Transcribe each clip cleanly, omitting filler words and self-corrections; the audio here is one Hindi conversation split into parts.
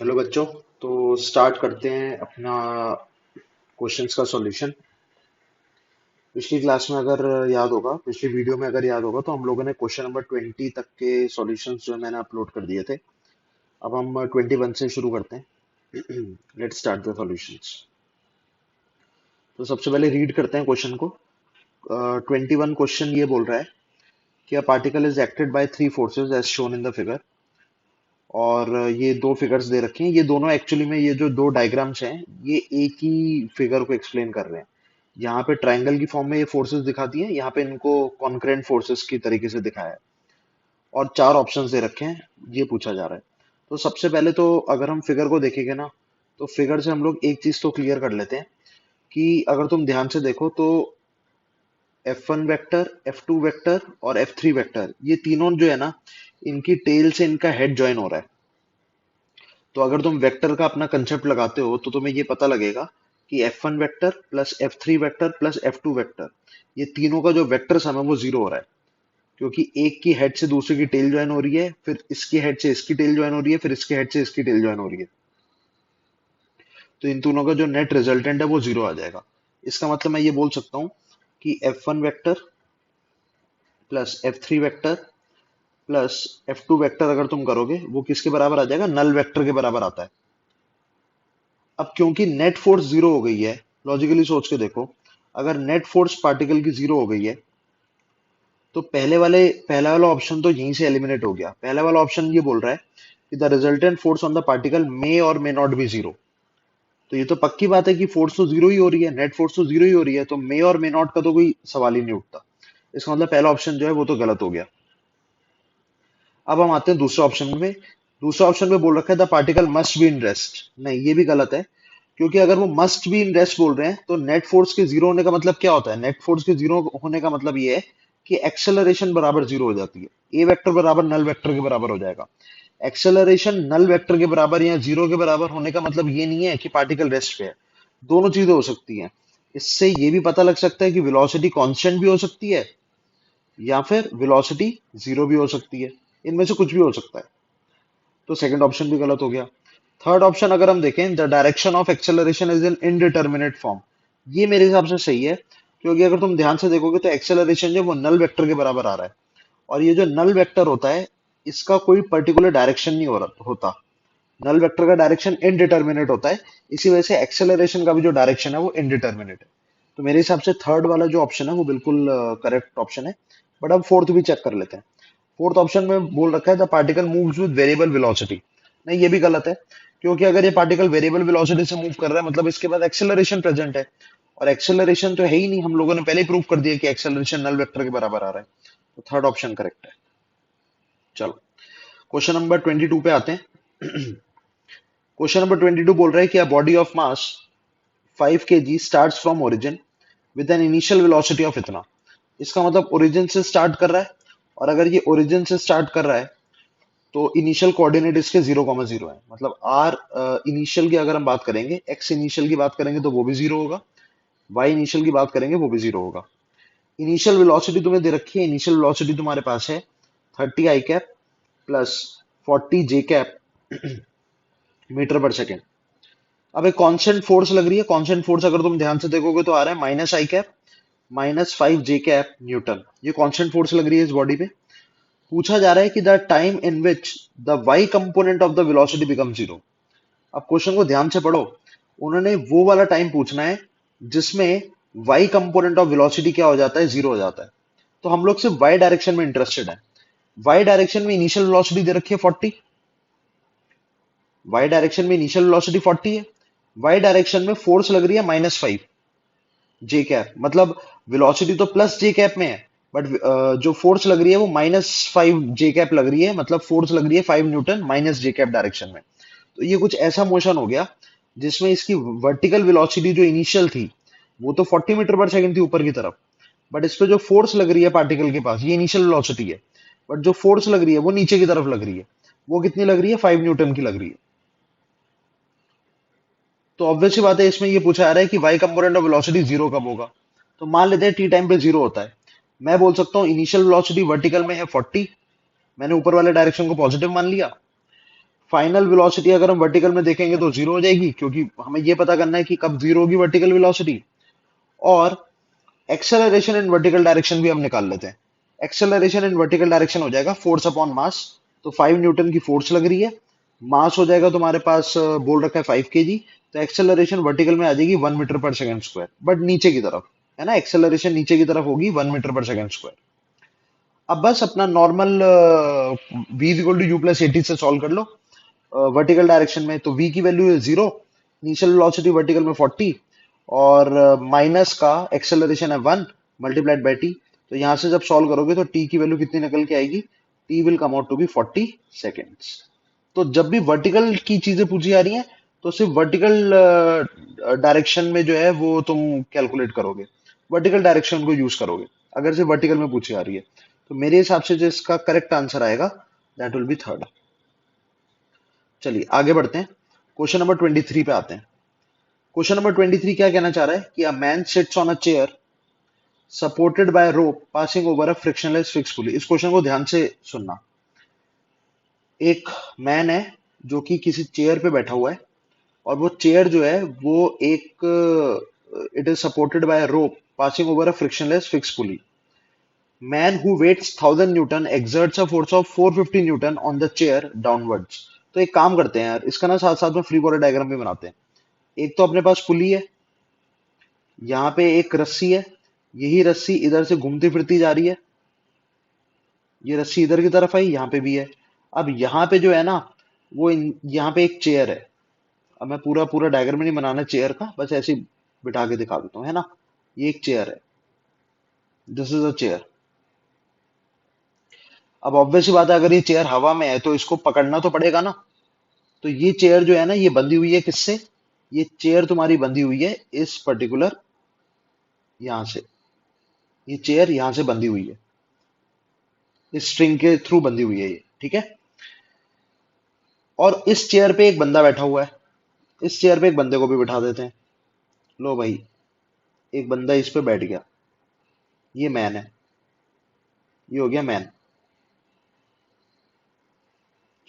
हेलो बच्चों। तो स्टार्ट करते हैं अपना क्वेश्चंस का सॉल्यूशन। पिछली क्लास में अगर याद होगा, पिछली वीडियो में अगर याद होगा, तो हम लोगों ने क्वेश्चन नंबर 20 तक के सॉल्यूशंस जो है मैंने अपलोड कर दिए थे। अब हम 21 से शुरू करते हैं। Let's start the solutions. तो सबसे पहले रीड करते हैं क्वेश्चन को। 21 क्वेश्चन ये बोल रहा है कि a particle is acted by three forces as shown in the figure. और ये दो फिगर्स दे रखे हैं। ये दोनों एक्चुअली में, ये जो दो डायग्राम्स हैं, ये एक ही फिगर को एक्सप्लेन कर रहे हैं। यहाँ पे ट्रायंगल की फॉर्म में ये फोर्सेस दिखा दिए हैं, यहाँ पे इनको कॉन्करेंट फोर्सेस की तरीके से दिखाया है। और चार ऑप्शंस दे रखे हैं, ये पूछा जा रहा है। तो सबसे पहले तो अगर हम फिगर को देखेंगे ना, तो फिगर से हम लोग एक चीज तो क्लियर कर लेते हैं कि अगर तुम ध्यान से देखो तो F1 वेक्टर, F2 वेक्टर और F3 वेक्टर, ये तीनों जो है ना, इनकी टेल से इनका हेड ज्वाइन हो रहा है। तो अगर तुम वेक्टर का अपना कंसेप्ट लगाते हो तो तुम्हें ये पता लगेगा कि F1 vector plus F3 vector plus F2 vector, ये तीनों का जो वेक्टर सम है वो जीरो हो रहा है। क्योंकि एक की हेड से दूसरे की टेल ज्वाइन हो रही है, फिर इसकी हेड से इसकी टेल ज्वाइन हो रही है, फिर इसके हेड से इसकी टेल ज्वाइन हो रही है। तो इन दोनों का जो नेट रिजल्टेंट है वो जीरो आ जाएगा। इसका मतलब मैं ये बोल सकता हूँ कि F1 vector plus F3 vector plus F2 vector अगर तुम करोगे, वो किसके बराबर आ जाएगा? नल वेक्टर के बराबर आता है। अब क्योंकि नेट फोर्स जीरो हो गई है, लॉजिकली सोच के देखो, अगर नेट फोर्स पार्टिकल की जीरो हो गई है, तो पहला वाला ऑप्शन तो यहीं से एलिमिनेट हो गया। पहला वाला ऑप्शन ये बोल रहा है कि the resultant force on the particle may और मे नॉट बी जीरो। तो ये तो पक्की बात है कि फोर्स तो जीरो ही हो रही है, नेट फोर्स तो जीरो ही हो रही है, तो मे और मे नॉट का तो कोई सवाल ही नहीं उठता। इसका मतलब पहला ऑप्शन जो है वो तो गलत हो गया। अब हम आते हैं दूसरे ऑप्शन में। दूसरा ऑप्शन में बोल रखा है the particle must be in rest. नहीं, ये भी गलत है। क्योंकि अगर वो मस्ट बी इन रेस्ट बोल रहे हैं, तो नेट फोर्स के जीरो होने का मतलब क्या होता है? नेट फोर्स के जीरो होने का मतलब ये है कि एक्सेलरेशन बराबर जीरो हो जाती है। ए वेक्टर बराबर नल वेक्टर के बराबर हो जाएगा। एक्सेलरेशन नल वेक्टर के बराबर या जीरो के बराबर होने का मतलब ये नहीं है कि पार्टिकल रेस्ट पे है। दोनों चीजें हो सकती हैं। इससे ये भी पता लग सकता है कि वेलोसिटी कांस्टेंट भी हो सकती है, या फिर वेलोसिटी जीरो भी हो सकती है। इनमें से कुछ भी हो सकता है। तो सेकंड ऑप्शन भी गलत हो गया। थर्ड ऑप्शन अगर हम देखें, the direction of acceleration is in indeterminate form, ये मेरे हिसाब से सही है। क्योंकि अगर तुम ध्यान से देखोगे तो एक्सेलरेशन जो वो नल वेक्टर के बराबर आ रहा है। और ये जो नल वेक्टर होता है, इसका कोई पर्टिकुलर डायरेक्शन नहीं होता। नल वेक्टर का डायरेक्शन इनडिटर्मिनेट होता है। इसी वजह से एक्सेलरेशन का भी जो डायरेक्शन है वो इनडिटर्मिनेट है। तो मेरे हिसाब से थर्ड वाला जो ऑप्शन है वो बिल्कुल करेक्ट ऑप्शन है। बट अब फोर्थ भी चेक कर लेते हैं। फोर्थ ऑप्शन में बोल रखा है the particle moves with variable velocity. नहीं, ये भी गलत है। क्योंकि अगर ये पार्टिकल वेरिएबल वेलोसिटी से मूव कर रहा है, मतलब इसके बाद एक्सेलरेशन प्रेजेंट है। और एक्सेलरेशन तो है ही नहीं, हम लोगों ने पहले ही प्रूव कर दिया कि एक्सेलरेशन नल वेक्टर के बराबर आ रहा है। तो थर्ड ऑप्शन करेक्ट है। चलो, क्वेश्चन नंबर 22 पे आते हैं। क्वेश्चन नंबर 22 बोल रहा है कि a body of mass 5 kg starts from origin with an initial velocity of इतना। इसका मतलब ओरिजिन से स्टार्ट कर रहा है। और अगर ये ओरिजिन से स्टार्ट कर रहा है, तो इनिशियल कोऑर्डिनेट इसके 0,0 है। मतलब आर इनिशियल की अगर हम बात करेंगे, एक्स इनिशियल की बात करेंगे तो वो भी जीरो होगा, वाई इनिशियल की बात करेंगे वो भी जीरो होगा। इनिशियल वेलोसिटी तुम्हें दे रखी है। इनिशियल वेलोसिटी तुम्हारे पास है 30 आई कैप प्लस 40 जे कैप मीटर पर सेकेंड। अब एक कांस्टेंट फोर्स लग रही है। कांस्टेंट फोर्स अगर तुम ध्यान से देखोगे तो आ रहा है माइनस आई कैप माइनस 5 जे कैप न्यूटन। ये कांस्टेंट फोर्स लग रही है इस बॉडी पे। पूछा जा रहा है कि the time in which the Y component of the velocity become zero. अब क्वेश्चन को ध्यान से पढ़ो। उन्होंने वो वाला टाइम पूछना है जिसमें वाई कंपोनेंट ऑफ वेलोसिटी क्या हो जाता है? जीरो हो जाता है। तो हम लोग सिर्फ वाई डायरेक्शन में इंटरेस्टेड है। वाई डायरेक्शन में इनिशियल वेलोसिटी दे रखी है 40। वाई डायरेक्शन में इनिशियल वेलोसिटी 40 है। वाई डायरेक्शन में फोर्स लग रही है -5 जे कैप। मतलब वेलोसिटी तो प्लस जे कैप में है, बट जो फोर्स लग रही है वो -5 जे कैप लग रही है। मतलब फोर्स लग रही है 5 न्यूटन माइनस जे कैप डायरेक्शन में। तो ये कुछ ऐसा मोशन हो गया जिसमें इसकी वर्टिकल वेलोसिटी जो इनिशियल थी वो तो 40 मीटर पर सेकंड थी ऊपर की तरफ। बट इस पे जो फोर्स लग रही है पार्टिकल के पास, ये इनिशियल वेलोसिटी है। बट जो फोर्स लग रही है वो नीचे की तरफ लग रही है। वो कितनी लग रही है? 5 न्यूटन की लग रही है। तो ऑब्वियस सी बात है, इसमें ये पूछा जा रहा है कि Y component of velocity zero कब होगा। तो मान लेते हैं टी टाइम पे जीरो होता है। मैं बोल सकता हूँ इनिशियल वेलोसिटी वर्टिकल में है 40। मैंने ऊपर वाले डायरेक्शन को पॉजिटिव मान लिया। फाइनल वेलोसिटी अगर हम वर्टिकल में देखेंगे तो जीरो हो जाएगी, क्योंकि हमें ये पता करना है कि कब जीरो होगी वर्टिकल वेलोसिटी। और एक्सेलरेशन इन वर्टिकल डायरेक्शन भी हम निकाल लेते हैं। एक्सेलरेशन इन वर्टिकल डायरेक्शन हो जाएगा फोर्स अपॉन मास। तो 5 न्यूटन की फोर्स लग रही है, मास हो जाएगा तुम्हारे पास बोल रखा है 5 kg। तो एक्सेलरेशन वर्टिकल में आ जाएगी 1 मीटर पर सेकेंड स्क्वायर, बट नीचे की तरफ है ना, एक्सेलरेशन नीचे की तरफ होगी 1 मीटर पर सेकेंड स्क्वायर। अब बस अपना normal v equal to u plus 80 से सॉल्व कर लो। वर्टिकल डायरेक्शन में तो v की वैल्यू है 0, इनिशियल वेलोसिटी वर्टिकल में 40, और माइनस का एक्सेलरेशन है 1 मल्टीप्लाइड बाई टी। तो यहां से जब सॉल्व करोगे तो t की वैल्यू कितनी निकल के आएगी, t will come out to be 40 seconds. तो जब भी वर्टिकल की चीजें पूछी जा रही हैं तो सिर्फ वर्टिकल डायरेक्शन में जो है वो तुम कैलकुलेट करोगे, वर्टिकल डायरेक्शन को यूज करोगे अगर सिर्फ वर्टिकल में पूछी जा रही है। तो मेरे हिसाब से जो इसका करेक्ट आंसर आएगा दैट विल बी थर्ड। चलिए आगे बढ़ते हैं, क्वेश्चन नंबर 23 पे आते हैं। क्वेश्चन नंबर 23 क्या कहना चाह रहा है कि a man sits on a chair supported by rope passing over a frictionless fix pulley. इस क्वेश्चन को ध्यान से सुनना। एक मैन है जो कि किसी चेयर पे बैठा हुआ है, और वो चेयर जो है वो एक it is supported by rope passing over a frictionless fix pulley. Man who weights 1000 newton exerts a force of 450 newton on the chair downwards. तो एक काम करते हैं यार, इसका ना साथ साथ में फ्री बॉडी डायग्राम भी बनाते हैं। एक तो अपने पास पुली है, यहाँ पे एक रस्सी है, यही रस्सी इधर से घूमती फिरती जा रही है, ये रस्सी इधर की तरफ आई, यहाँ पे भी है। अब यहाँ पे जो है ना वो यहाँ पे एक चेयर है। अब मैं पूरा पूरा डायग्राम नहीं बनाना चेयर का, बस ऐसे ही बिठा के दिखा देता हूँ, है ना। ये एक चेयर है, दिस इज अ चेयर। अब ऑब्वियस सी बात है, अगर ये चेयर हवा में है तो इसको पकड़ना तो पड़ेगा ना। तो ये चेयर जो है ना ये बंधी हुई है किससे, ये चेयर तुम्हारी बंधी हुई है इस पर्टिकुलर यहां से, ये चेयर यहां से बंधी हुई है, इस स्ट्रिंग के थ्रू बंधी हुई है ये, ठीक है। और इस चेयर पे एक बंदा बैठा हुआ है, इस चेयर पे एक बंदे को भी बिठा देते हैं। लो भाई, एक बंदा इस पे बैठ गया, ये मैन है, ये हो गया मैन।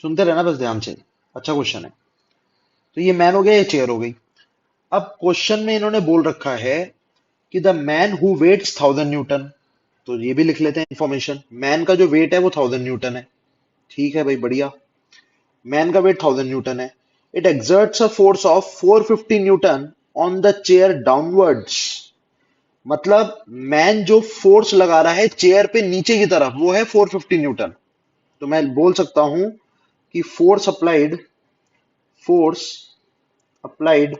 सुनते रहना बस ध्यान से, अच्छा क्वेश्चन है। तो ये मैन हो गया, ये चेयर हो गई। अब क्वेश्चन में इन्होंने बोल रखा है कि the man who weights 1000 newton, तो ये भी लिख लेते हैं इंफॉर्मेशन। मैन का जो वेट है वो 1000 न्यूटन है, ठीक है भाई बढ़िया। मैन का वेट 1000 न्यूटन है। It exerts a force of 450 newton on the chair downwards. मतलब मैन जो फोर्स लगा रहा है चेयर पे नीचे की तरफ वो है 450 न्यूटन। तो मैं बोल सकता हूं कि force applied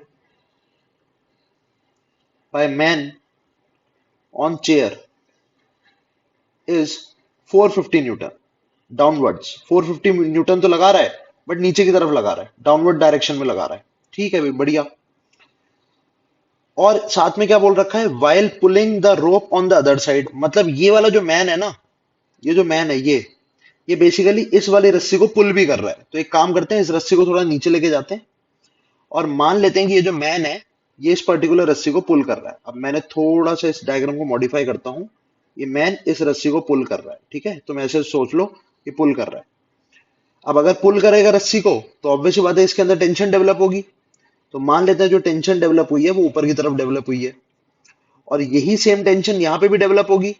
by man on chair is 450 Newton downwards. 450 Newton तो लगा रहा है, बट नीचे की तरफ लगा रहा है, डाउनवर्ड डायरेक्शन में लगा रहा है, ठीक है भाई बढ़िया। और साथ में क्या बोल रखा है, while pulling the rope on the other side. मतलब ये वाला जो मैन है ना, ये जो मैन है ये बेसिकली इस वाली रस्सी को पुल भी कर रहा है। तो एक काम करते हैं, इस रस्सी को थोड़ा नीचे लेके जाते हैं और मान लेते हैं कि ये जो मैन है ये इस पर्टिकुलर रस्सी को पुल कर रहा है। अब मैंने थोड़ा सा इस डायग्राम को मॉडिफाई करता हूं, ये मैन इस रस्सी को पुल कर रहा है, ठीक है। तो मैं ऐसे सोच लो, ये पुल कर रहा है। अब अगर पुल करेगा रस्सी को तो ऑब्वियस बात है इसके अंदर टेंशन डेवलप होगी। तो मान लेते हैं जो टेंशन डेवलप हुई है वो ऊपर की तरफ डेवलप हुई है, और यही सेम टेंशन यहाँ पे भी डेवलप होगी।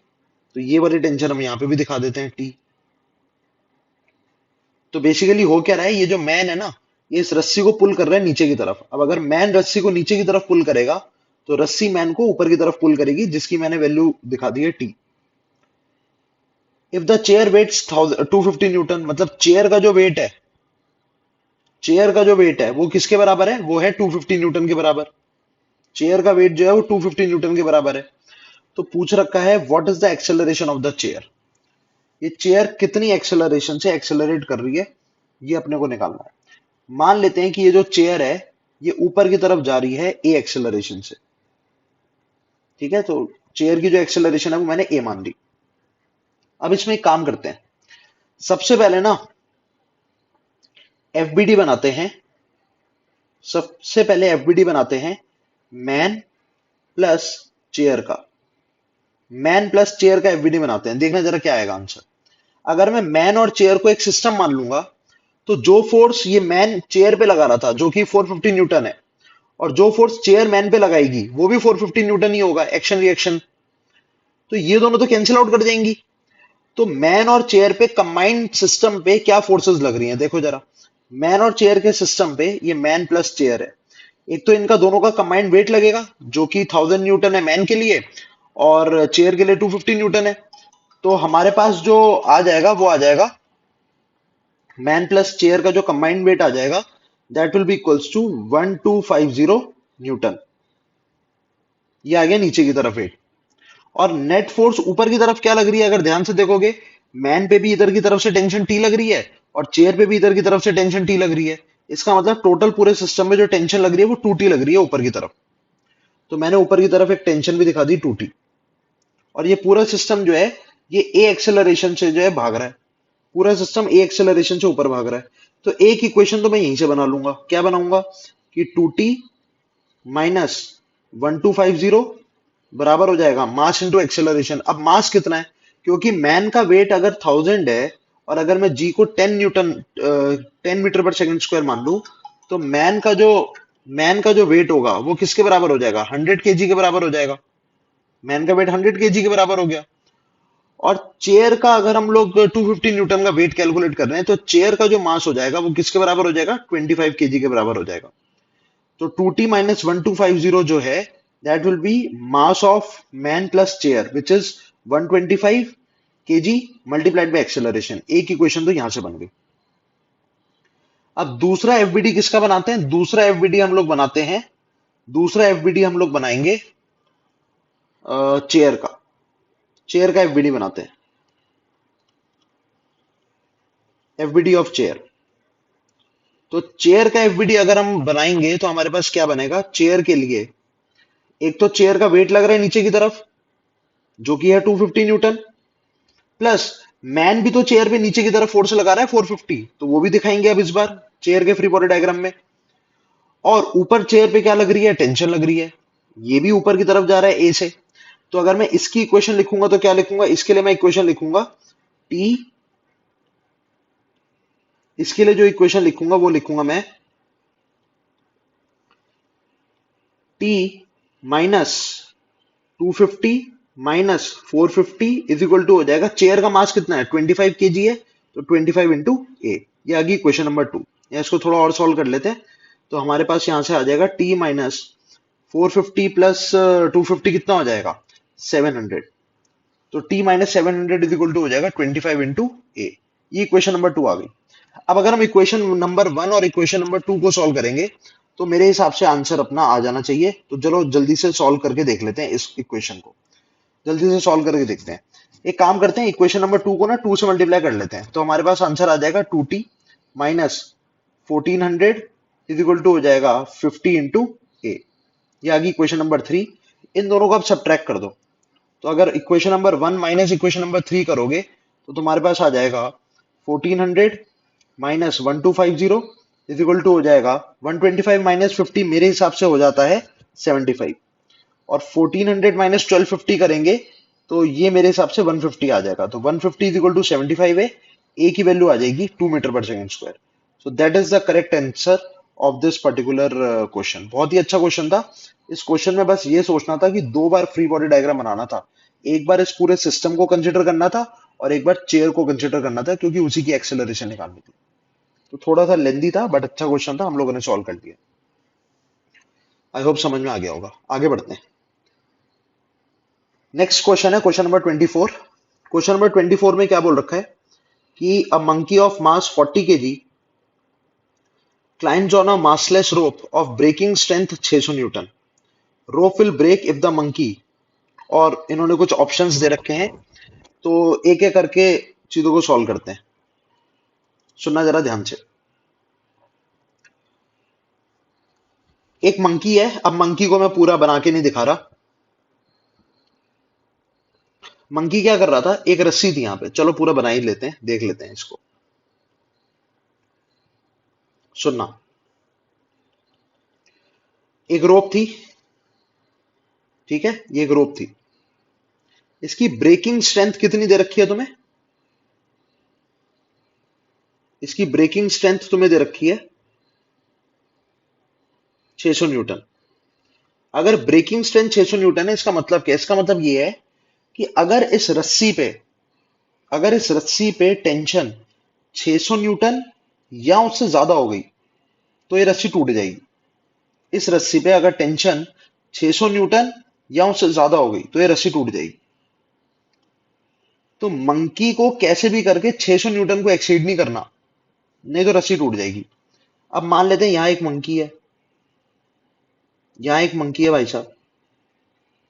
तो ये वाली टेंशन हम यहाँ पे भी दिखा देते हैं टी। तो बेसिकली हो क्या रहा है, ये जो मैन है ना ये इस रस्सी को पुल कर रहा है नीचे की तरफ। अब अगर मैन रस्सी को नीचे की तरफ पुल करेगा तो रस्सी मैन को ऊपर की तरफ पुल करेगी, जिसकी मैंने वैल्यू दिखा दी है T. If the chair weights 250 newton, मतलब चेयर का जो वेट है वो किसके बराबर है, वो है 250 न्यूटन के बराबर। चेयर का वेट जो है वो 250 न्यूटन के बराबर है। तो पूछ रखा है what is the acceleration of the chair. ये चेयर कितनी एक्सेलरेशन से एक्सेलरेट कर रही है, ये अपने को निकालना है। मान लेते हैं कि ये जो चेयर है ये ऊपर की तरफ जा रही है ए एक्सेलरेशन से, ठीक है। तो चेयर की जो एक्सेलरेशन है वो मैंने ए मान ली। अब इसमें एक काम करते हैं, सबसे पहले ना एफबीडी बनाते हैं। सबसे पहले एफबीडी बनाते हैं मैन प्लस चेयर का। मैन प्लस चेयर का एफबीडी बनाते हैं, देखना जरा क्या आएगा आंसर। अगर मैं मैन और चेयर को एक सिस्टम मान लूंगा तो जो फोर्स ये मैन चेयर पे लगा रहा था जो कि 450 न्यूटन है, और जो फोर्स चेयर मैन पे लगाएगी वो भी 450 न्यूटन ही होगा, एक्शन रिएक्शन। तो ये दोनों तो कैंसिल आउट कर जाएंगी। तो मैन और चेयर पे कंबाइंड सिस्टम पे क्या फोर्सेस लग रही हैं देखो जरा। मैन और चेयर के सिस्टम पे ये मैन प्लस चेयर है। एक तो इनका दोनों का कंबाइंड वेट लगेगा जो कि 1000 न्यूटन है मैन के लिए, और चेयर के लिए 250 न्यूटन है। तो हमारे पास जो आ जाएगा वो आ जाएगा मैन प्लस चेयर का जो कंबाइंड वेट आ जाएगा, that will be equals to 1250 newton. ये आ गया नीचे की तरफ वेट। और नेट फोर्स ऊपर की तरफ क्या लग रही है अगर ध्यान से देखोगे, मैन पे भी इधर की तरफ से टेंशन टी लग रही है, और चेयर पे भी इधर की तरफ से टेंशन टी लग रही है। इसका मतलब टोटल पूरे सिस्टम में जो टेंशन लग रही है वो 2T लग रही है ऊपर की तरफ। तो मैंने ऊपर की तरफ एक टेंशन भी दिखा दी 2T। और ये पूरा सिस्टम जो है ये ए एक्सेलरेशन से जो है भाग रहा है। पूरा सिस्टम ए एक्सेलरेशन से ऊपर भाग रहा है। तो एक इक्वेशन तो मैं यहीं से बना लूंगा। क्या बनाऊंगा कि 2T माइनस 1250 बराबर हो जाएगा मास इंटू एक्सेलरेशन। अब मास कितना है, क्योंकि मैन का वेट अगर 1000 है और अगर मैं जी को 10 मीटर पर सेकंड स्क्वायर मान लूं, तो मैन का जो वेट होगा वो किसके बराबर हो जाएगा, 100 kg के बराबर हो जाएगा। मैन का वेट 100 kg के बराबर हो गया। और चेयर का अगर हम लोग 250 न्यूटन का वेट कैलकुलेट कर रहे हैं, तो चेयर का जो मास हो जाएगा वो किसके बराबर हो जाएगा, 25 kg के बराबर हो जाएगा। तो 2T माइनस 1250 जो है that will B mass of man plus chair which is 125 kg multiplied by acceleration. एक इक्वेशन तो यहां से बन गई। अब दूसरा एफबीडी किसका बनाते हैं, दूसरा एफबीडी हम लोग बनाते हैं, दूसरा एफबीडी हम लोग बनाएंगे चेयर का। चेयर का एफबीडी बनाते हैं, एफबीडी ऑफ चेयर। तो चेयर का एफबीडी अगर हम बनाएंगे तो हमारे पास क्या बनेगा चेयर के लिए। एक तो चेयर का वेट लग रहा है नीचे की तरफ जो कि है 250 न्यूटन, प्लस मैन भी तो चेयर पे नीचे की तरफ फोर्स लगा रहा है 450, तो वो भी दिखाएंगे अब इस बार चेयर के फ्री बॉडी डायग्राम में। और ऊपर चेयर पे क्या लग रही है, टेंशन लग रही है, ये भी ऊपर की तरफ जा रहा है ए से। तो अगर मैं इसकी इक्वेशन लिखूंगा तो क्या लिखूंगा, इसके लिए मैं इक्वेशन लिखूंगा टी, इसके लिए जो इक्वेशन लिखूंगा वो लिखूंगा मैं T minus 250 minus 450 is equal to हो जाएगा, चेयर का मास कितना है 25 kg है, तो 25 इंटू ए। ये आ गई क्वेश्चन नंबर 2। या इसको थोड़ा और सॉल्व कर लेते हैं। तो हमारे पास यहां से आ जाएगा टी माइनस 450 प्लस 250 कितना हो जाएगा 700। तो T minus 700 is equal to हो जाएगा 25 इंटू ए। ये इक्वेशन नंबर 2 आ गई। अब अगर हम इक्वेशन नंबर 1 और इक्वेशन नंबर 2 को सॉल्व करेंगे तो मेरे हिसाब से आंसर अपना आ जाना चाहिए। तो चलो जल्दी से सॉल्व करके देख लेते हैं, इस इक्वेशन को जल्दी से सॉल्व करके देखते हैं। एक काम करते हैं, इक्वेशन नंबर 2 को ना 2 से मल्टीप्लाई कर लेते हैं। तो हमारे पास आंसर आ जाएगा 2T minus 1400 is equal to हो जाएगा 50 इंटू ए। ये आ गई इक्वेशन नंबर 3। इन दोनों को आप सब्ट्रैक्ट कर दो। तो अगर equation number 1 minus equation number 3 करोगे तो तुम्हारे पास आ जाएगा 1400 माइनस 1250 इज इक्वल टू हो जाएगा 125 माइनस 50 मेरे हिसाब से हो जाता है 75। और 1400 माइनस 1250 करेंगे तो ये मेरे हिसाब से 150 आ जाएगा। तो 150 इज इक्वल टू 75 है, ए की वैल्यू आ जाएगी 2 मीटर पर second square. So that is the correct answer of this particular question. बहुत ही अच्छा क्वेश्चन था। इस क्वेश्चन में बस ये सोचना था कि 2 बार फ्री बॉडी डायग्राम बनाना था। एक बार इस पूरे सिस्टम को कंसिडर करना था और एक बार चेयर को कंसिडर करना था, क्योंकि उसी की एक्सेलरेशन निकालनी थी। तो थोड़ा सा लेंदी था बट अच्छा क्वेश्चन था, हम लोगों ने सॉल्व कर दिया। आई होप समझ में आ गया होगा। आगे बढ़ते हैं। नेक्स्ट क्वेश्चन है क्वेश्चन नंबर 24। क्वेश्चन नंबर 24 में क्या बोल रखा है कि a monkey of mass 40 kg climbs on a massless rope of breaking strength 600 newton. Rope will break if the monkey. और इन्होंने कुछ ऑप्शंस दे रखे हैं, तो एक एक करके चीजों को सॉल्व करते हैं। सुनना जरा ध्यान से। एक मंकी है, अब मंकी को मैं पूरा बना के नहीं दिखा रहा। मंकी क्या कर रहा था, एक रस्सी थी यहाँ पे, चलो पूरा बना ही लेते हैं, देख लेते हैं इसको। सुनना, एक रोप थी, ठीक है, ये एक रोप थी। इसकी ब्रेकिंग स्ट्रेंथ कितनी दे रखी है तुम्हें, इसकी ब्रेकिंग स्ट्रेंथ तुम्हें दे रखी है 600 न्यूटन। अगर ब्रेकिंग स्ट्रेंथ 600 न्यूटन है, इसका मतलब क्या है? इसका मतलब ये है कि अगर इस रस्सी पे टेंशन 600 न्यूटन या उससे ज्यादा हो गई तो ये रस्सी टूट जाएगी। इस रस्सी पे अगर टेंशन 600 न्यूटन या उससे ज्यादा हो गई तो ये रस्सी टूट जाएगी। तो मंकी को कैसे भी करके 600 न्यूटन को एक्सीड नहीं करना, नहीं तो रस्सी टूट जाएगी। अब मान लेते हैं यहां एक मंकी है, यहां एक मंकी है भाई साहब,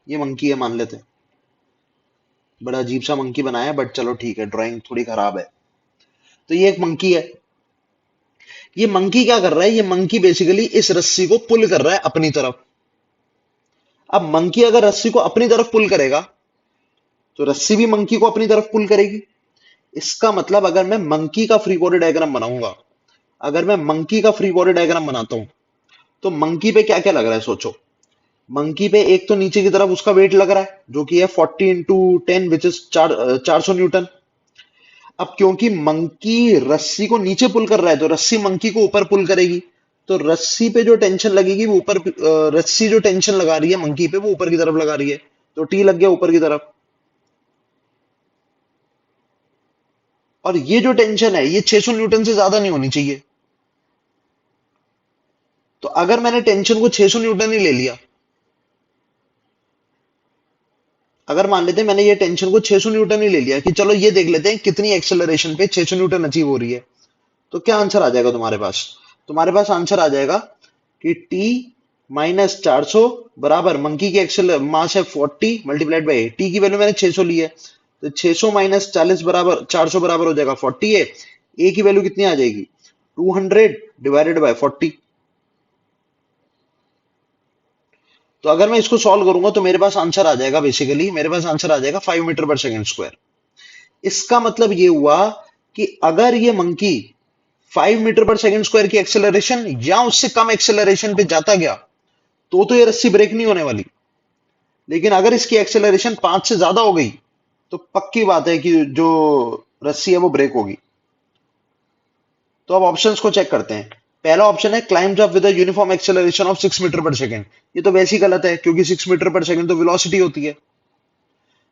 ये मंकी है मान लेते हैं। बड़ा अजीब सा मंकी बनाया है, बट चलो ठीक है, ड्राइंग थोड़ी खराब है। तो ये एक मंकी है। ये मंकी क्या कर रहा है? ये मंकी बेसिकली इस रस्सी को पुल कर रहा है अपनी तरफ। अब मंकी अगर रस्सी को अपनी तरफ पुल करेगा तो रस्सी भी मंकी को अपनी तरफ पुल करेगी। इसका मतलब अगर मैं मंकी का फ्री बॉडी डायग्राम बनाऊंगा, अगर मैं मंकी का फ्री बॉडी डायग्राम बनाता हूं, तो मंकी पे क्या क्या लग रहा है सोचो। मंकी पे एक तो नीचे की तरफ उसका वेट लग रहा है जो कि है 40 × 10 विच इज 400 न्यूटन। अब क्योंकि मंकी रस्सी को नीचे पुल कर रहा है तो रस्सी मंकी को ऊपर पुल करेगी। तो रस्सी पे जो टेंशन लगेगी वो ऊपर, रस्सी जो टेंशन लगा रही है मंकी पे वो ऊपर की तरफ लगा रही है, तो टी लग गया ऊपर की तरफ। और ये जो टेंशन है ये 600 न्यूटन से ज्यादा नहीं होनी चाहिए। तो अगर मैंने टेंशन को 600 न्यूटन ही ले लिया, अगर मान लेते हैं मैंने ये टेंशन को 600 न्यूटन ही ले लिया कि चलो ये देख लेते हैं कितनी एक्सेलरेशन पे 600 न्यूटन अचीव हो रही है, तो क्या आंसर आ जाएगा तुम्हारे पास? तुम्हारे पास आंसर आ जाएगा कि टी -400 बराबर मंकी की एक्सेल मास है 40 मल्टीप्लाइड बाई टी की वैल्यू मैंने 600 ली है, तो 600 - 40 बराबर 400 बराबर हो जाएगा 40 है। ए की वैल्यू कितनी आ जाएगी? 200 डिवाइडेड बाय 40। तो अगर मैं इसको सॉल्व करूंगा तो मेरे पास आंसर आ जाएगा, बेसिकली मेरे पास आंसर आ जाएगा 5 मीटर पर सेकंड स्क्वायर। इसका मतलब ये हुआ कि अगर ये मंकी 5 मीटर पर सेकंड स्क्वायर की एक्सेलरेशन या उससे कम एक्सेलरेशन पे जाता गया तो ये रस्सी ब्रेक नहीं होने वाली। लेकिन अगर इसकी एक्सेलरेशन 5 से ज्यादा हो गई तो पक्की बात है कि जो रस्सी है वो ब्रेक होगी। तो अब ऑप्शंस को चेक करते हैं। पहला ऑप्शन है climbs up with a uniform acceleration of 6 metre पर सेकंड। ये तो वैसे ही गलत है क्योंकि 6 मीटर पर सेकंड तो वेलोसिटी होती है।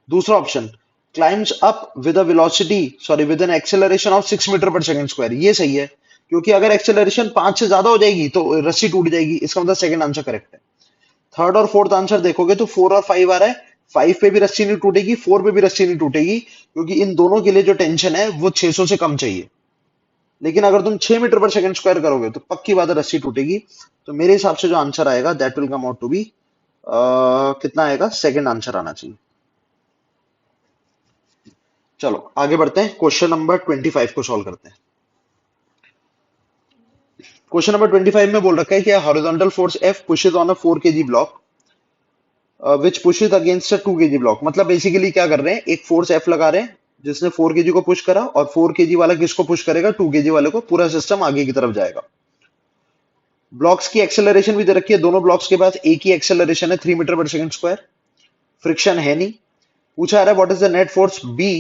दूसरा option climbs up with a velocity sorry with an acceleration of 6 metre पर सेकंड स्क्वायर। ये सही है क्योंकि अगर एक्सेलरेशन 5 से ज्यादा हो जाएगी तो रस्सी टूट जाएगी। इसका मतलब सेकंड आंसर करेक्ट है। थर्ड और फोर्थ आंसर देखोगे तो 4 और 5 आ रहा है। 5 पे भी रस्सी नहीं टूटेगी, 4 पे भी रस्सी नहीं टूटेगी क्योंकि इन दोनों के लिए जो टेंशन है वो 600 से कम चाहिए। लेकिन अगर तुम 6 मीटर पर सेकंड स्क्वायर करोगे तो पक्की बात है रस्सी टूटेगी। तो मेरे हिसाब से जो आंसर आएगा that will come out to be कितना आएगा? सेकंड आंसर आना चाहिए। चलो आगे बढ़ते हैं, क्वेश्चन नंबर 25 को सॉल्व करते हैं। क्वेश्चन नंबर 25 में बोल रखा है कि horizontal force F pushes on a 4 kg block which pushes against a 2 kg block. मतलब बेसिकली क्या कर रहे हैं, एक फोर्स F लगा रहे हैं जिसने 4 kg को पुश करा और 4 kg वाला किसको पुश करेगा? 2 kg वाले को। पूरा सिस्टम आगे की तरफ जाएगा। ब्लॉक्स की एक्सेलरेशन भी दे रखी है, दोनों ब्लॉक्स के पास एक ही एक्सेलरेशन है 3 मीटर पर सेकंड स्क्वायर। फ्रिक्शन है नहीं। पूछा जा रहा है what is the net force B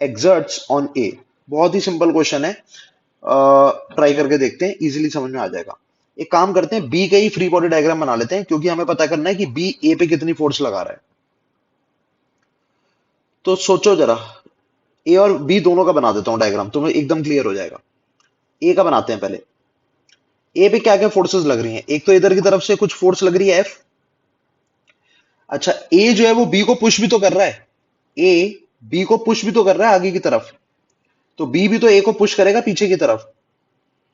exerts on A. बहुत ही सिंपल क्वेश्चन है, ट्राई करके देखते हैं, इजीली समझ में आ जाएगा। एक काम करते हैं, बी का ही फ्री बॉडी डायग्राम बना लेते हैं क्योंकि हमें पता करना है कि बी ए पे कितनी फोर्स लगा रहा है। तो सोचो जरा, ए और बी दोनों का बना देता हूं डायग्राम, तुम्हें एकदम क्लियर हो जाएगा। ए का बनाते हैं पहले। ए पे क्या क्या फोर्सेस लग रही हैं? एक तो इधर की तरफ से कुछ फोर्स लग रही है एफ। अच्छा, ए जो है वो बी को पुश भी तो कर रहा है, ए बी को पुश भी तो कर रहा है आगे की तरफ, तो बी भी तो ए को पुश करेगा पीछे की तरफ।